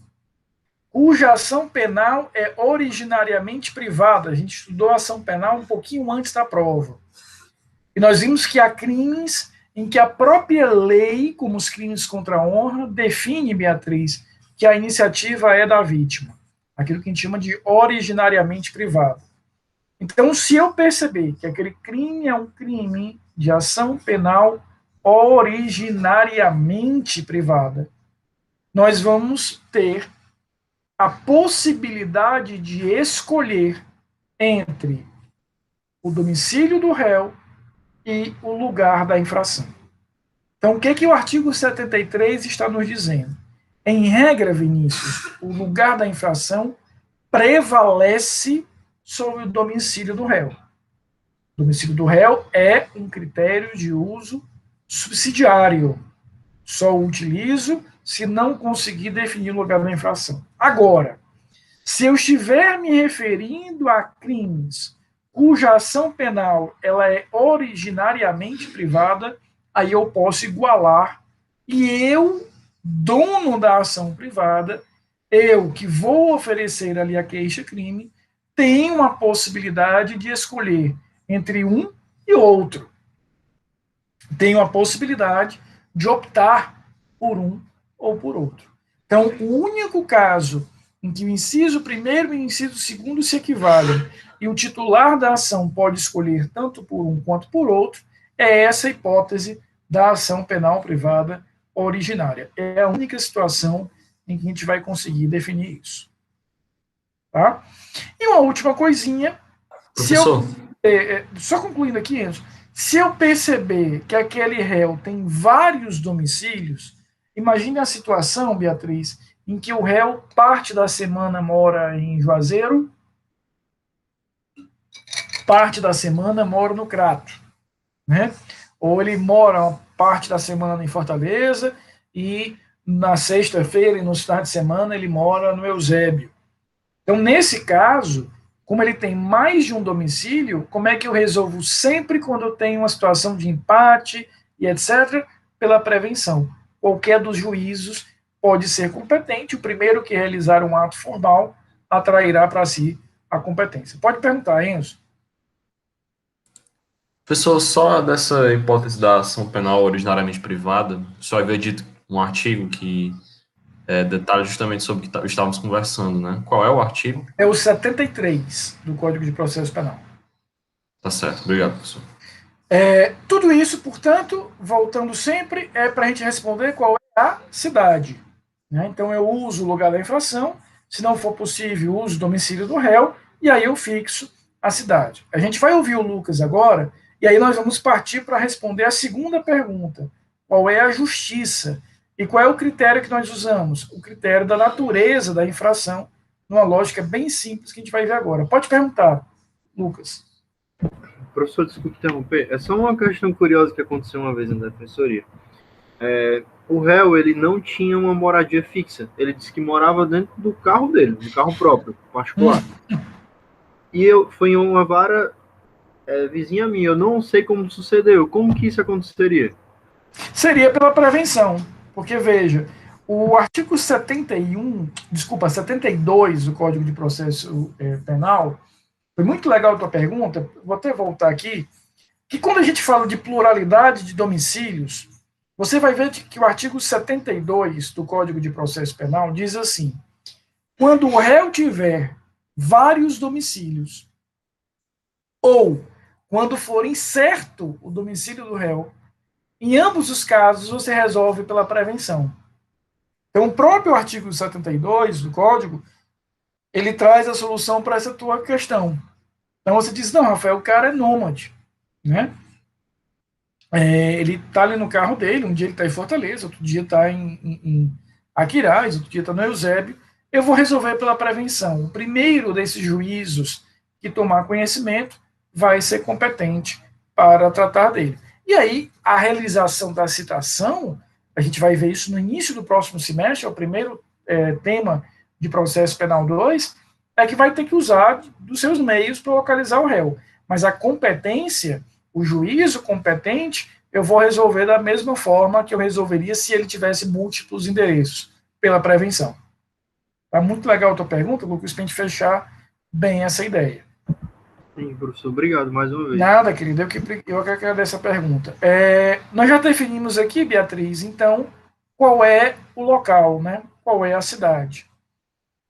cuja ação penal é originariamente privada, a gente estudou a ação penal um pouquinho antes da prova, e nós vimos que há crimes em que a própria lei, como os crimes contra a honra, define, Beatriz, que a iniciativa é da vítima, aquilo que a gente chama de originariamente privado. Então, se eu perceber que aquele crime é um crime de ação penal originariamente privada, nós vamos ter a possibilidade de escolher entre o domicílio do réu e o lugar da infração. Então, o que o artigo 73 está nos dizendo? Em regra, Vinícius, o lugar da infração prevalece sobre o domicílio do réu. O domicílio do réu é um critério de uso subsidiário. Só o utilizo se não conseguir definir o lugar da infração. Agora, se eu estiver me referindo a crimes cuja ação penal ela é originariamente privada, aí eu posso igualar e eu, dono da ação privada, eu que vou oferecer ali a queixa-crime, tenho a possibilidade de escolher entre um e outro. Tenho a possibilidade de optar por um ou por outro. Então, o único caso em que o inciso primeiro e o inciso segundo se equivalem e o titular da ação pode escolher tanto por um quanto por outro, é essa hipótese da ação penal privada originária. É a única situação em que a gente vai conseguir definir isso. Tá? E uma última coisinha. Professor. Só concluindo aqui, Enzo, se eu perceber que aquele réu tem vários domicílios, imagine a situação, Beatriz, em que o réu, parte da semana, mora em Juazeiro, parte da semana mora no Crato, né? Ou ele mora parte da semana em Fortaleza e na sexta-feira e no final de semana ele mora no Eusébio. Então, nesse caso, como ele tem mais de um domicílio, como é que eu resolvo sempre quando eu tenho uma situação de empate e etc., pela prevenção? Qualquer dos juízos pode ser competente, o primeiro que realizar um ato formal atrairá para si a competência. Pode perguntar, Enzo. Professor, só dessa hipótese da ação penal originariamente privada, só havia dito um artigo que detalha justamente sobre o que estávamos conversando, né? Qual é o artigo? É o 73 do Código de Processo Penal. Tá certo, obrigado, professor. Tudo isso, portanto, voltando sempre, é para a gente responder qual é a cidade. Né? Então, eu uso o lugar da infração, se não for possível, uso o domicílio do réu, e aí eu fixo a cidade. A gente vai ouvir o Lucas agora, e aí nós vamos partir para responder a segunda pergunta. Qual é a justiça? E qual é o critério que nós usamos? O critério da natureza da infração, numa lógica bem simples que a gente vai ver agora. Pode perguntar, Lucas. Professor, desculpe interromper. É só uma questão curiosa que aconteceu uma vez na defensoria. O réu, ele não tinha uma moradia fixa. Ele disse que morava dentro do carro dele, do carro próprio, particular. E foi em uma vara vizinha minha. Eu não sei como sucedeu. Como que isso aconteceria? Seria pela prevenção, porque, veja, o artigo 72 do Código de Processo Penal, foi muito legal a tua pergunta, vou até voltar aqui, que quando a gente fala de pluralidade de domicílios, você vai ver que o artigo 72 do Código de Processo Penal diz assim: quando o réu tiver vários domicílios, ou quando for incerto o domicílio do réu, em ambos os casos você resolve pela prevenção. Então, o próprio artigo 72 do Código, ele traz a solução para essa tua questão. Então, você diz, não, Rafael, o cara é nômade, né? Ele está ali no carro dele, um dia ele está em Fortaleza, outro dia está em Aquiraz, outro dia está no Eusébio. Eu vou resolver pela prevenção. O primeiro desses juízos que tomar conhecimento vai ser competente para tratar dele. E aí, a realização da citação, a gente vai ver isso no início do próximo semestre, é o primeiro tema de processo penal 2, é que vai ter que usar dos seus meios para localizar o réu. Mas a competência, o juízo competente, eu vou resolver da mesma forma que eu resolveria se ele tivesse múltiplos endereços, pela prevenção. Tá muito legal a tua pergunta, Lucas, para a gente fechar bem essa ideia. Sim, professor, obrigado mais uma vez. Nada, querido, eu que agradeço a pergunta. Nós já definimos aqui, Beatriz, então, qual é o local, né? Qual é a cidade.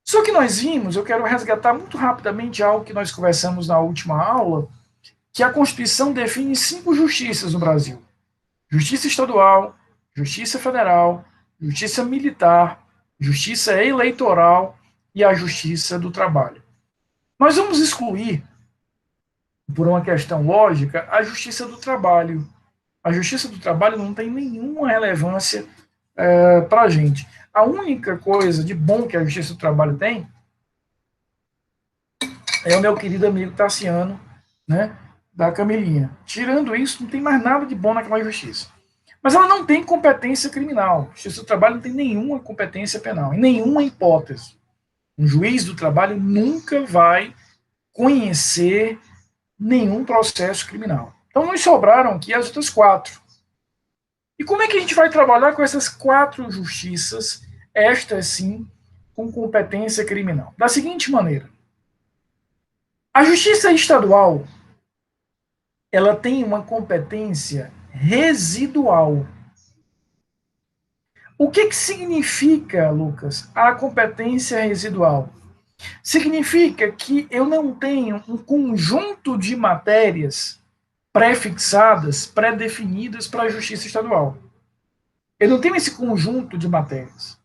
Só que nós vimos, eu quero resgatar muito rapidamente algo que nós conversamos na última aula, que a Constituição define 5 justiças no Brasil: Justiça Estadual, Justiça Federal, Justiça Militar, Justiça Eleitoral e a Justiça do Trabalho. Nós vamos excluir, por uma questão lógica, a Justiça do Trabalho. A Justiça do Trabalho não tem nenhuma relevância para a gente. A única coisa de bom que a Justiça do Trabalho tem é o meu querido amigo Tassiano, né, da Camilinha. Tirando isso, não tem mais nada de bom naquela justiça. Mas ela não tem competência criminal. A Justiça do Trabalho não tem nenhuma competência penal, em nenhuma hipótese. Um juiz do trabalho nunca vai conhecer nenhum processo criminal. Então, nos sobraram aqui as outras 4. E como é que a gente vai trabalhar com essas 4 justiças, estas sim, com competência criminal? Da seguinte maneira: a Justiça Estadual, ela tem uma competência residual. O que significa, Lucas, a competência residual? Significa que eu não tenho um conjunto de matérias pré-fixadas, pré-definidas para a Justiça Estadual. Eu não tenho esse conjunto de matérias.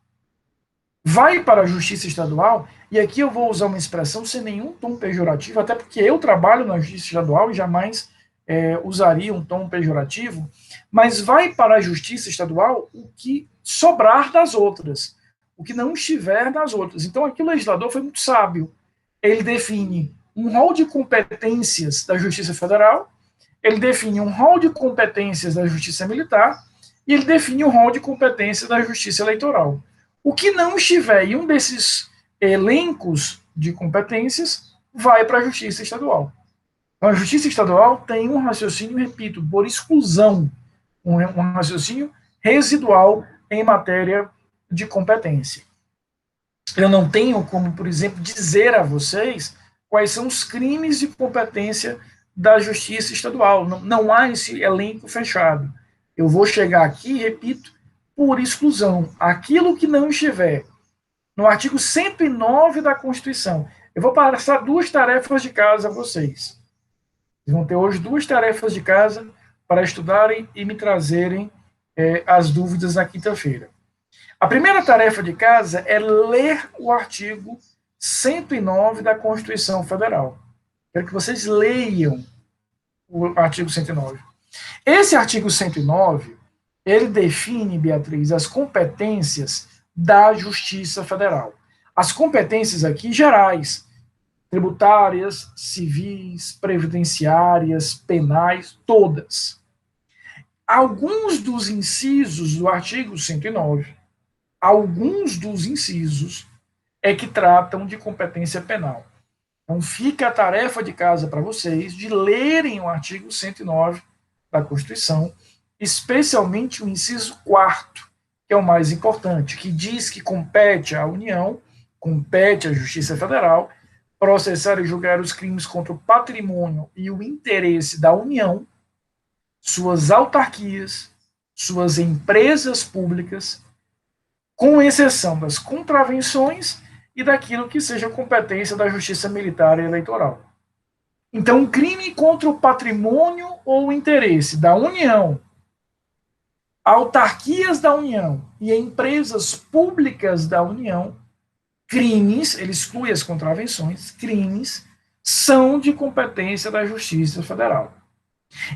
Vai para a Justiça Estadual, e aqui eu vou usar uma expressão sem nenhum tom pejorativo, até porque eu trabalho na Justiça Estadual e jamais usaria um tom pejorativo, mas vai para a Justiça Estadual o que sobrar das outras, o que não estiver das outras. Então, aqui o legislador foi muito sábio. Ele define um rol de competências da Justiça Federal, ele define um rol de competências da Justiça Militar e ele define um rol de competências da Justiça Eleitoral. O que não estiver em um desses elencos de competências vai para a Justiça Estadual. Então, a Justiça Estadual tem um raciocínio, repito, por exclusão, um raciocínio residual em matéria de competência. Eu não tenho como, por exemplo, dizer a vocês quais são os crimes de competência da Justiça Estadual. Não há esse elenco fechado. Eu vou chegar aqui, repito, por exclusão. Aquilo que não estiver no artigo 109 da Constituição. Eu vou passar 2 tarefas de casa a vocês. Vocês vão ter hoje 2 tarefas de casa para estudarem e me trazerem as dúvidas na quinta-feira. A primeira tarefa de casa é ler o artigo 109 da Constituição Federal. Quero que vocês leiam o artigo 109. Esse artigo 109, ele define, Beatriz, as competências da Justiça Federal. As competências aqui gerais, tributárias, civis, previdenciárias, penais, todas. Alguns dos incisos do artigo 109, alguns dos incisos é que tratam de competência penal. Então, fica a tarefa de casa para vocês de lerem o artigo 109 da Constituição especialmente o inciso 4º, que é o mais importante, que diz que compete à União, compete à Justiça Federal, processar e julgar os crimes contra o patrimônio e o interesse da União, suas autarquias, suas empresas públicas, com exceção das contravenções e daquilo que seja competência da Justiça Militar e Eleitoral. Então, crime contra o patrimônio ou o interesse da União, autarquias da União e empresas públicas da União, crimes, ele exclui as contravenções, crimes são de competência da Justiça Federal.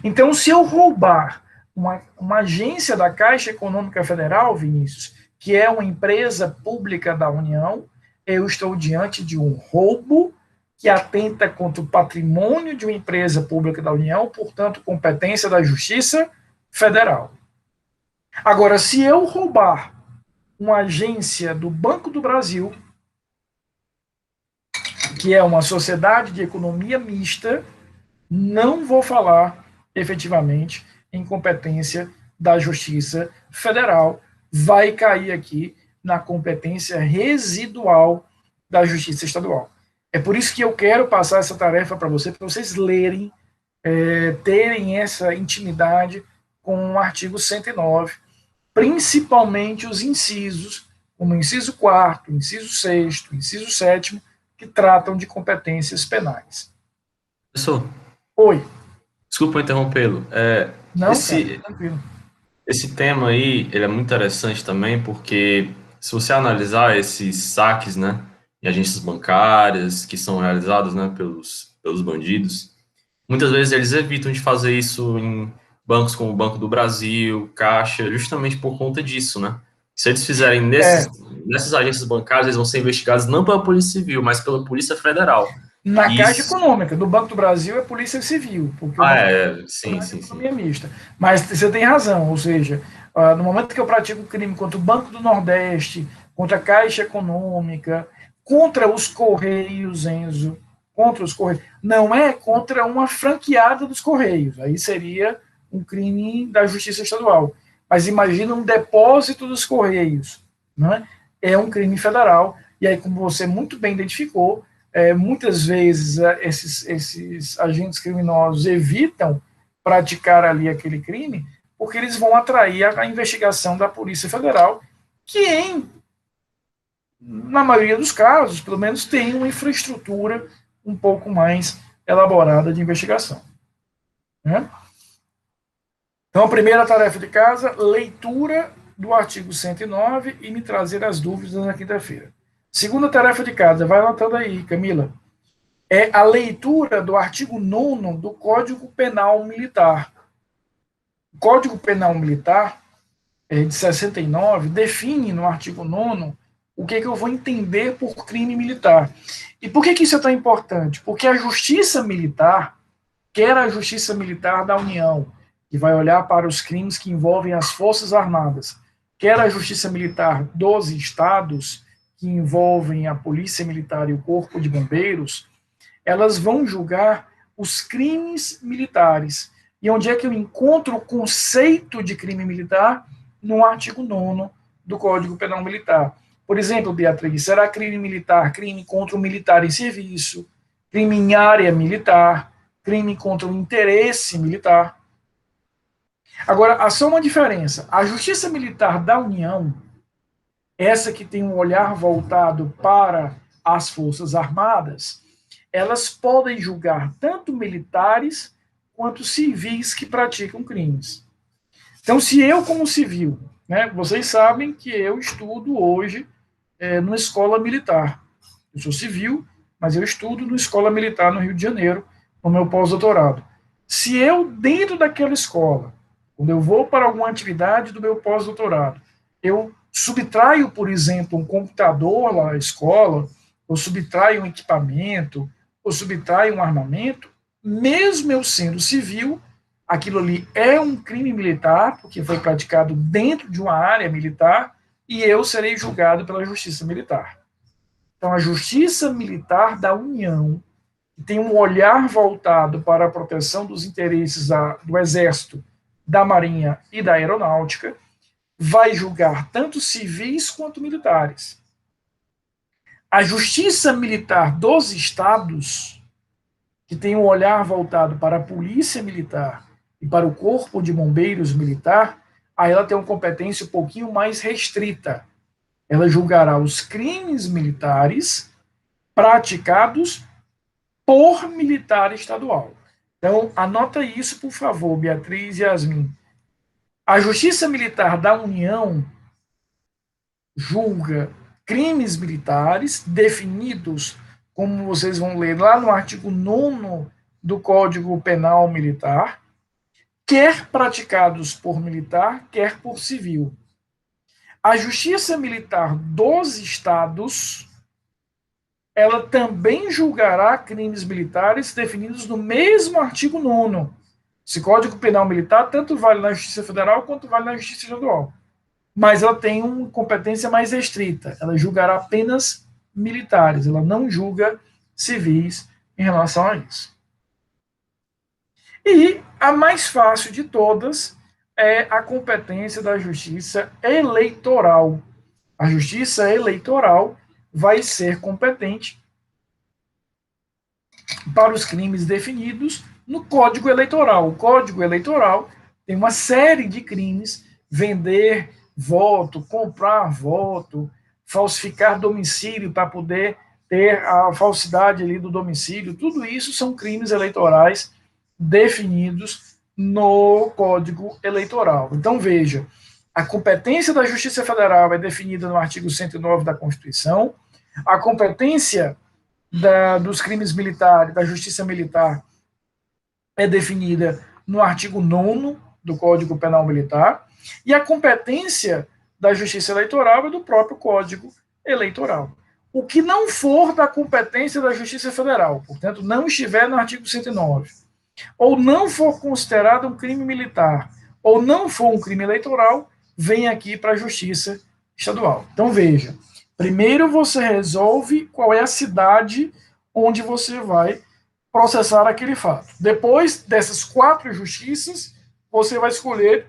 Então, se eu roubar uma agência da Caixa Econômica Federal, Vinícius, que é uma empresa pública da União, eu estou diante de um roubo que atenta contra o patrimônio de uma empresa pública da União, portanto, competência da Justiça Federal. Agora, se eu roubar uma agência do Banco do Brasil, que é uma sociedade de economia mista, não vou falar efetivamente em competência da Justiça Federal, vai cair aqui na competência residual da Justiça Estadual. É por isso que eu quero passar essa tarefa para vocês lerem, terem essa intimidade com o artigo 109, principalmente os incisos, como o inciso 4º, inciso 6º, inciso 7º, que tratam de competências penais. Professor, Oi. desculpa interrompê-lo. Não, cara, tranquilo. Esse tema aí, ele é muito interessante também, porque se você analisar esses saques, né, em agências bancárias que são realizados, né, pelos bandidos, muitas vezes eles evitam de fazer isso em bancos como o Banco do Brasil, Caixa, justamente por conta disso, né? Se eles fizerem nessas agências bancárias, eles vão ser investigados não pela Polícia Civil, mas pela Polícia Federal. Na Caixa Econômica, do Banco do Brasil é Polícia Civil, porque sim. economia mista. Mas você tem razão, ou seja, no momento que eu pratico um crime contra o Banco do Nordeste, contra a Caixa Econômica, contra os Correios, Enzo, contra os Correios, não é contra uma franqueada dos Correios, aí seria um crime da Justiça Estadual. Mas imagina um depósito dos Correios, né? É um crime federal, e aí, como você muito bem identificou, muitas vezes esses agentes criminosos evitam praticar ali aquele crime, porque eles vão atrair a investigação da Polícia Federal, que na maioria dos casos, pelo menos, tem uma infraestrutura um pouco mais elaborada de investigação. Né? Então, a primeira tarefa de casa, leitura do artigo 109 e me trazer as dúvidas na quinta-feira. Segunda tarefa de casa, vai anotando aí, Camila, é a leitura do artigo 9º do Código Penal Militar. O Código Penal Militar, de 69, define no artigo 9º o que eu vou entender por crime militar. E por que isso é tão importante? Porque a Justiça Militar, quer a Justiça Militar da União, que vai olhar para os crimes que envolvem as Forças Armadas, quer a Justiça Militar dos Estados, que envolvem a Polícia Militar e o Corpo de Bombeiros, elas vão julgar os crimes militares. E onde é que eu encontro o conceito de crime militar? No artigo 9º do Código Penal Militar. Por exemplo, Beatriz, será crime militar, crime contra o militar em serviço, crime em área militar, crime contra o interesse militar. Agora, há só uma diferença. A Justiça Militar da União, essa que tem um olhar voltado para as Forças Armadas, elas podem julgar tanto militares quanto civis que praticam crimes. Então, se eu, como civil, né, vocês sabem que eu estudo hoje numa escola militar. Eu sou civil, mas eu estudo numa escola militar no Rio de Janeiro, no meu pós-doutorado. Se eu, dentro daquela escola, quando eu vou para alguma atividade do meu pós-doutorado, eu subtraio, por exemplo, um computador lá na escola, ou subtraio um equipamento, ou subtraio um armamento, mesmo eu sendo civil, aquilo ali é um crime militar, porque foi praticado dentro de uma área militar, e eu serei julgado pela Justiça Militar. Então, a Justiça Militar da União, que tem um olhar voltado para a proteção dos interesses do Exército, da Marinha e da Aeronáutica, vai julgar tanto civis quanto militares. A Justiça Militar dos Estados, que tem um olhar voltado para a Polícia Militar e para o Corpo de Bombeiros Militar, aí ela tem uma competência um pouquinho mais restrita. Ela julgará os crimes militares praticados por militar estadual. Então, anota isso, por favor, Beatriz e Yasmin. A Justiça Militar da União julga crimes militares definidos, como vocês vão ler lá no artigo 9º do Código Penal Militar, quer praticados por militar, quer por civil. A Justiça Militar dos Estados, ela também julgará crimes militares definidos no mesmo artigo 9º. Esse Código Penal Militar tanto vale na Justiça Federal quanto vale na Justiça Estadual. Mas ela tem uma competência mais restrita. Ela julgará apenas militares, ela não julga civis em relação a isso. E a mais fácil de todas é a competência da Justiça Eleitoral. A Justiça Eleitoral vai ser competente para os crimes definidos no Código Eleitoral. O Código Eleitoral tem uma série de crimes: vender voto, comprar voto, falsificar domicílio para poder ter a falsidade ali do domicílio. Tudo isso são crimes eleitorais definidos no Código Eleitoral. Então, veja, a competência da Justiça Federal é definida no artigo 109 da Constituição, a competência dos crimes militares, da Justiça Militar, é definida no artigo 9º do Código Penal Militar, e a competência da Justiça Eleitoral é do próprio Código Eleitoral. O que não for da competência da Justiça Federal, portanto, não estiver no artigo 109, ou não for considerado um crime militar, ou não for um crime eleitoral, vem aqui para a Justiça Estadual. Então, veja, primeiro você resolve qual é a cidade onde você vai processar aquele fato. Depois dessas 4 justiças, você vai escolher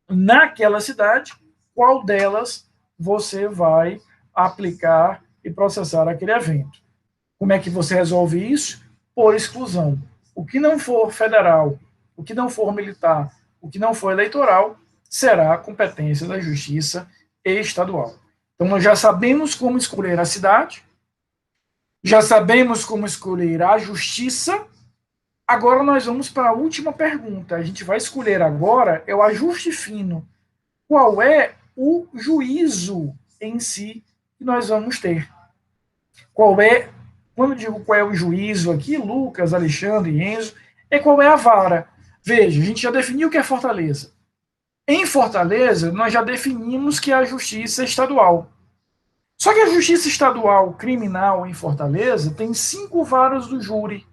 naquela cidade qual delas você vai aplicar e processar aquele evento. Como é que você resolve isso? Por exclusão. O que não for federal, o que não for militar, o que não for eleitoral, será a competência da Justiça Estadual. Então, nós já sabemos como escolher a cidade, já sabemos como escolher a justiça. Agora nós vamos para a última pergunta. A gente vai escolher agora é o ajuste fino. Qual é o juízo em si que nós vamos ter? Quando eu digo qual é o juízo aqui, Lucas, Alexandre e Enzo, é qual é a vara. Veja, a gente já definiu o que é Fortaleza. Em Fortaleza, nós já definimos que é a Justiça Estadual. Só que a Justiça Estadual Criminal em Fortaleza tem 5 varas do júri,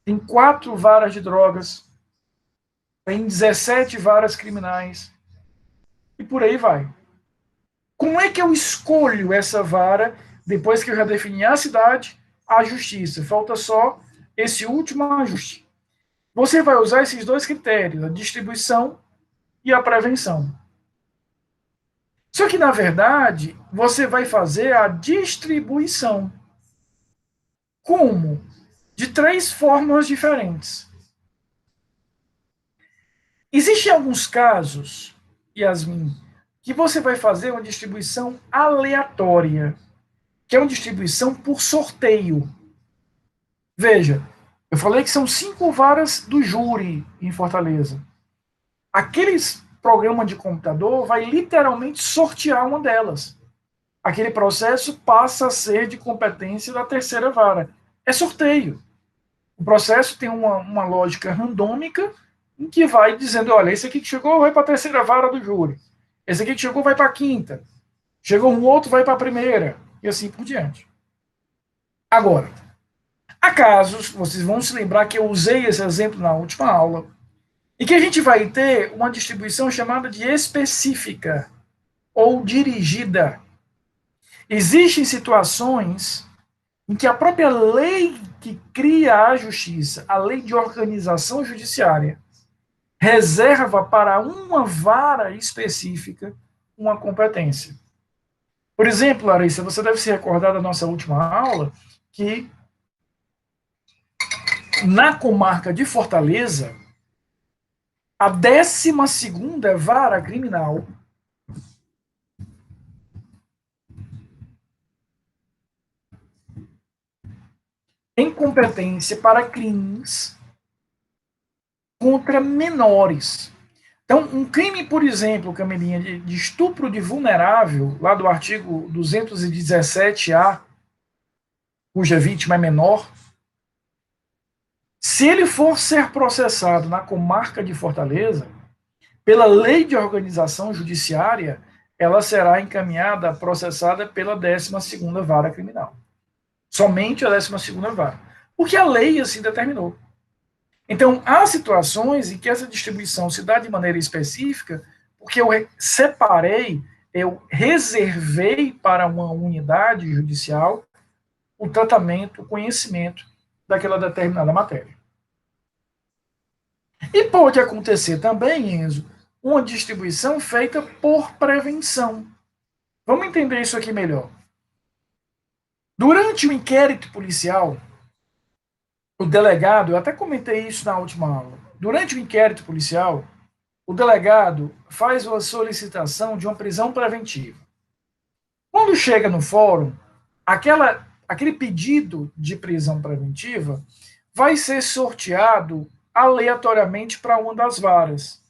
tem 4 varas de drogas, tem 17 varas criminais, e por aí vai. Como é que eu escolho essa vara depois que eu já defini a cidade, a justiça? Falta só esse último ajuste. Você vai usar esses 2 critérios, a distribuição e a prevenção. Só que, na verdade, você vai fazer a distribuição. Como? De 3 formas diferentes. Existem alguns casos, Yasmin, que você vai fazer uma distribuição aleatória, que é uma distribuição por sorteio. Veja, eu falei que são 5 varas do júri em Fortaleza. Aqueles programa de computador vai literalmente sortear uma delas. Aquele processo passa a ser de competência da 3ª vara. É sorteio. O processo tem uma lógica randômica em que vai dizendo, olha, esse aqui que chegou vai para a 3ª vara do júri. Esse aqui que chegou vai para a 5ª. Chegou um outro, vai para a 1ª. E assim por diante. Agora, há casos, vocês vão se lembrar que eu usei esse exemplo na última aula, e que a gente vai ter uma distribuição chamada de específica ou dirigida. Existem situações em que a própria lei que cria a justiça, a lei de organização judiciária, reserva para uma vara específica uma competência. Por exemplo, Larissa, você deve se recordar da nossa última aula que na comarca de Fortaleza, a 12ª vara criminal tem competência para crimes contra menores. Então, um crime, por exemplo, Camilinha, de estupro de vulnerável, lá do artigo 217-A, cuja vítima é menor, se ele for ser processado na comarca de Fortaleza, pela lei de organização judiciária, ela será encaminhada, processada pela 12ª vara criminal. Somente a 12ª vara. Porque a lei assim determinou. Então, há situações em que essa distribuição se dá de maneira específica, porque eu separei, eu reservei para uma unidade judicial o tratamento, o conhecimento daquela determinada matéria. E pode acontecer também, Enzo, uma distribuição feita por prevenção. Vamos entender isso aqui melhor. Durante o inquérito policial, o delegado, eu até comentei isso na última aula, durante o inquérito policial, o delegado faz uma solicitação de uma prisão preventiva. Quando chega no fórum, aquele pedido de prisão preventiva vai ser sorteado aleatoriamente para uma das varas.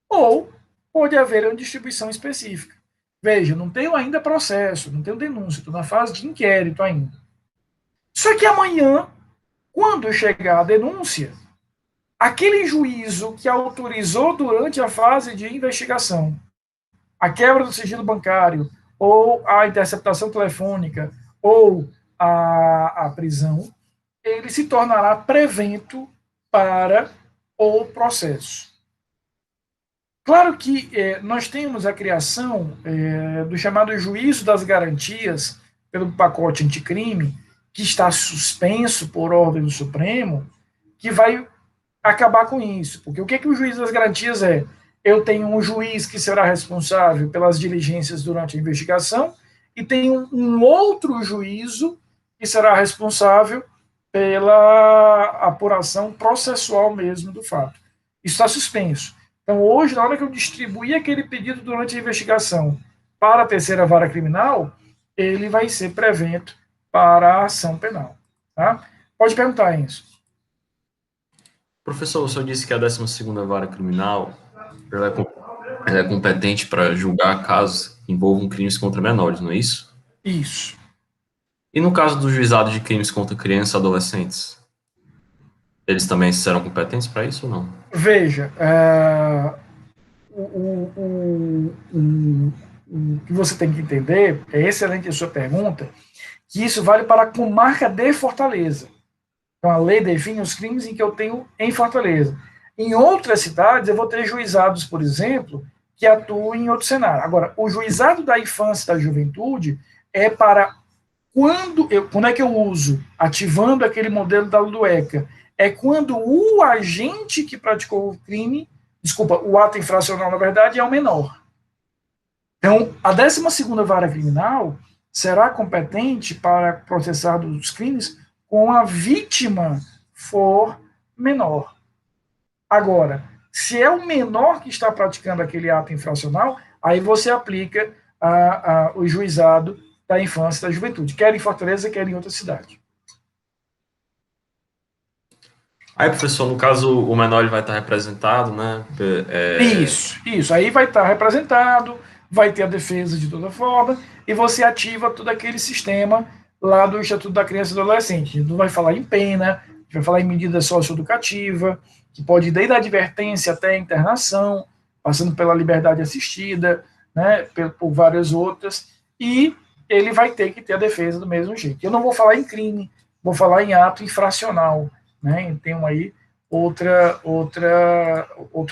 Ou pode haver uma distribuição específica. Veja, não tenho ainda processo, não tenho denúncia, estou na fase de inquérito ainda. Só que amanhã, quando chegar a denúncia, aquele juízo que autorizou durante a fase de investigação a quebra do sigilo bancário, ou a interceptação telefônica, ou a prisão, ele se tornará prevento para o processo. Claro que nós temos a criação do chamado juízo das garantias pelo pacote anticrime, que está suspenso por ordem do Supremo, que vai acabar com isso. Porque o que o juízo das garantias é? Eu tenho um juiz que será responsável pelas diligências durante a investigação e tenho um outro juízo que será responsável pela apuração processual mesmo do fato. Isso está suspenso. Então, hoje, na hora que eu distribuir aquele pedido durante a investigação para a terceira vara criminal, ele vai ser prevento para a ação penal. Tá? Pode perguntar, Enzo. Professor, o senhor disse que a 12ª vara criminal ela é competente para julgar casos que envolvam crimes contra menores, não é isso? Isso. E no caso do juizado de crimes contra crianças e adolescentes, eles também serão competentes para isso ou não? Veja, o que você tem que entender, é excelente a sua pergunta, que isso vale para a comarca de Fortaleza. Então, a lei define os crimes em que eu tenho em Fortaleza. Em outras cidades, eu vou ter juizados, por exemplo, que atuam em outro cenário. Agora, o juizado da infância e da juventude é para quando é que eu uso, ativando aquele modelo da Lueca, é quando o agente que praticou o crime, o ato infracional, na verdade, é o menor. Então, a 12ª vara criminal será competente para processar os crimes com a vítima for menor. Agora, se é o menor que está praticando aquele ato infracional, aí você aplica o juizado da infância e da juventude, quer em Fortaleza, quer em outra cidade. Aí, professor, no caso, o menor ele vai estar representado, né? Isso. Aí vai estar representado, vai ter a defesa de toda forma, e você ativa todo aquele sistema lá do Estatuto da Criança e do Adolescente. A gente não vai falar em pena, a gente vai falar em medida socioeducativa, que pode ir desde a advertência até a internação, passando pela liberdade assistida, né, por várias outras, e ele vai ter que ter a defesa do mesmo jeito. Eu não vou falar em crime, vou falar em ato infracional, né, tem aí outro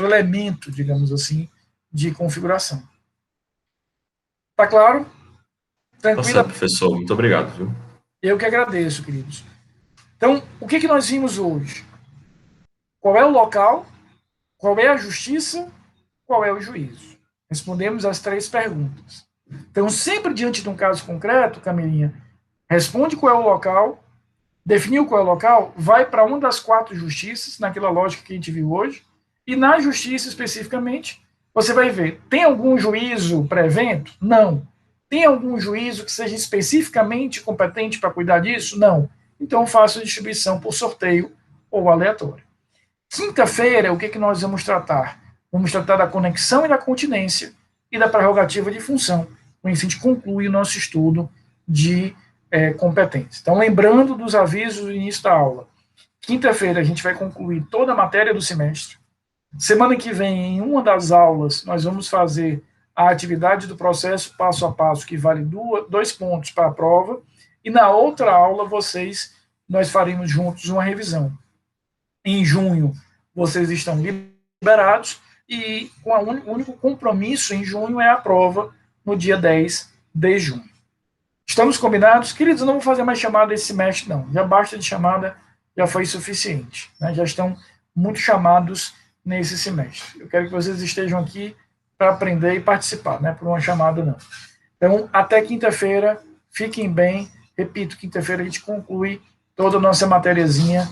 elemento, digamos assim, de configuração. Tá claro? Tranquilo? Tá certo, professor. Muito obrigado, viu? Eu que agradeço, queridos. Então, o que nós vimos hoje? Qual é o local? Qual é a justiça? Qual é o juízo? Respondemos as 3 perguntas. Então, sempre diante de um caso concreto, Camilinha, responde qual é o local, definiu qual é o local, vai para uma das 4 justiças, naquela lógica que a gente viu hoje, e na justiça especificamente, você vai ver, tem algum juízo pré-evento? Não. Tem algum juízo que seja especificamente competente para cuidar disso? Não. Então, faço a distribuição por sorteio ou aleatório. Quinta-feira, o que nós vamos tratar? Vamos tratar da conexão e da continência e da prerrogativa de função. Com isso, a gente conclui o nosso estudo de competência. Então, lembrando dos avisos do início da aula, quinta-feira a gente vai concluir toda a matéria do semestre. Semana que vem, em uma das aulas, nós vamos fazer a atividade do processo passo a passo, que vale 2 pontos para a prova, e na outra aula, nós faremos juntos uma revisão. Em junho, vocês estão liberados, e o único compromisso em junho é a prova no dia 10 de junho. Estamos combinados? Queridos, eu não vou fazer mais chamada esse semestre, não. Já basta de chamada, já foi suficiente. Né? Já estão muito chamados nesse semestre. Eu quero que vocês estejam aqui para aprender e participar, não é por uma chamada, não. Então, até quinta-feira, fiquem bem. Repito, quinta-feira a gente conclui toda a nossa matériazinha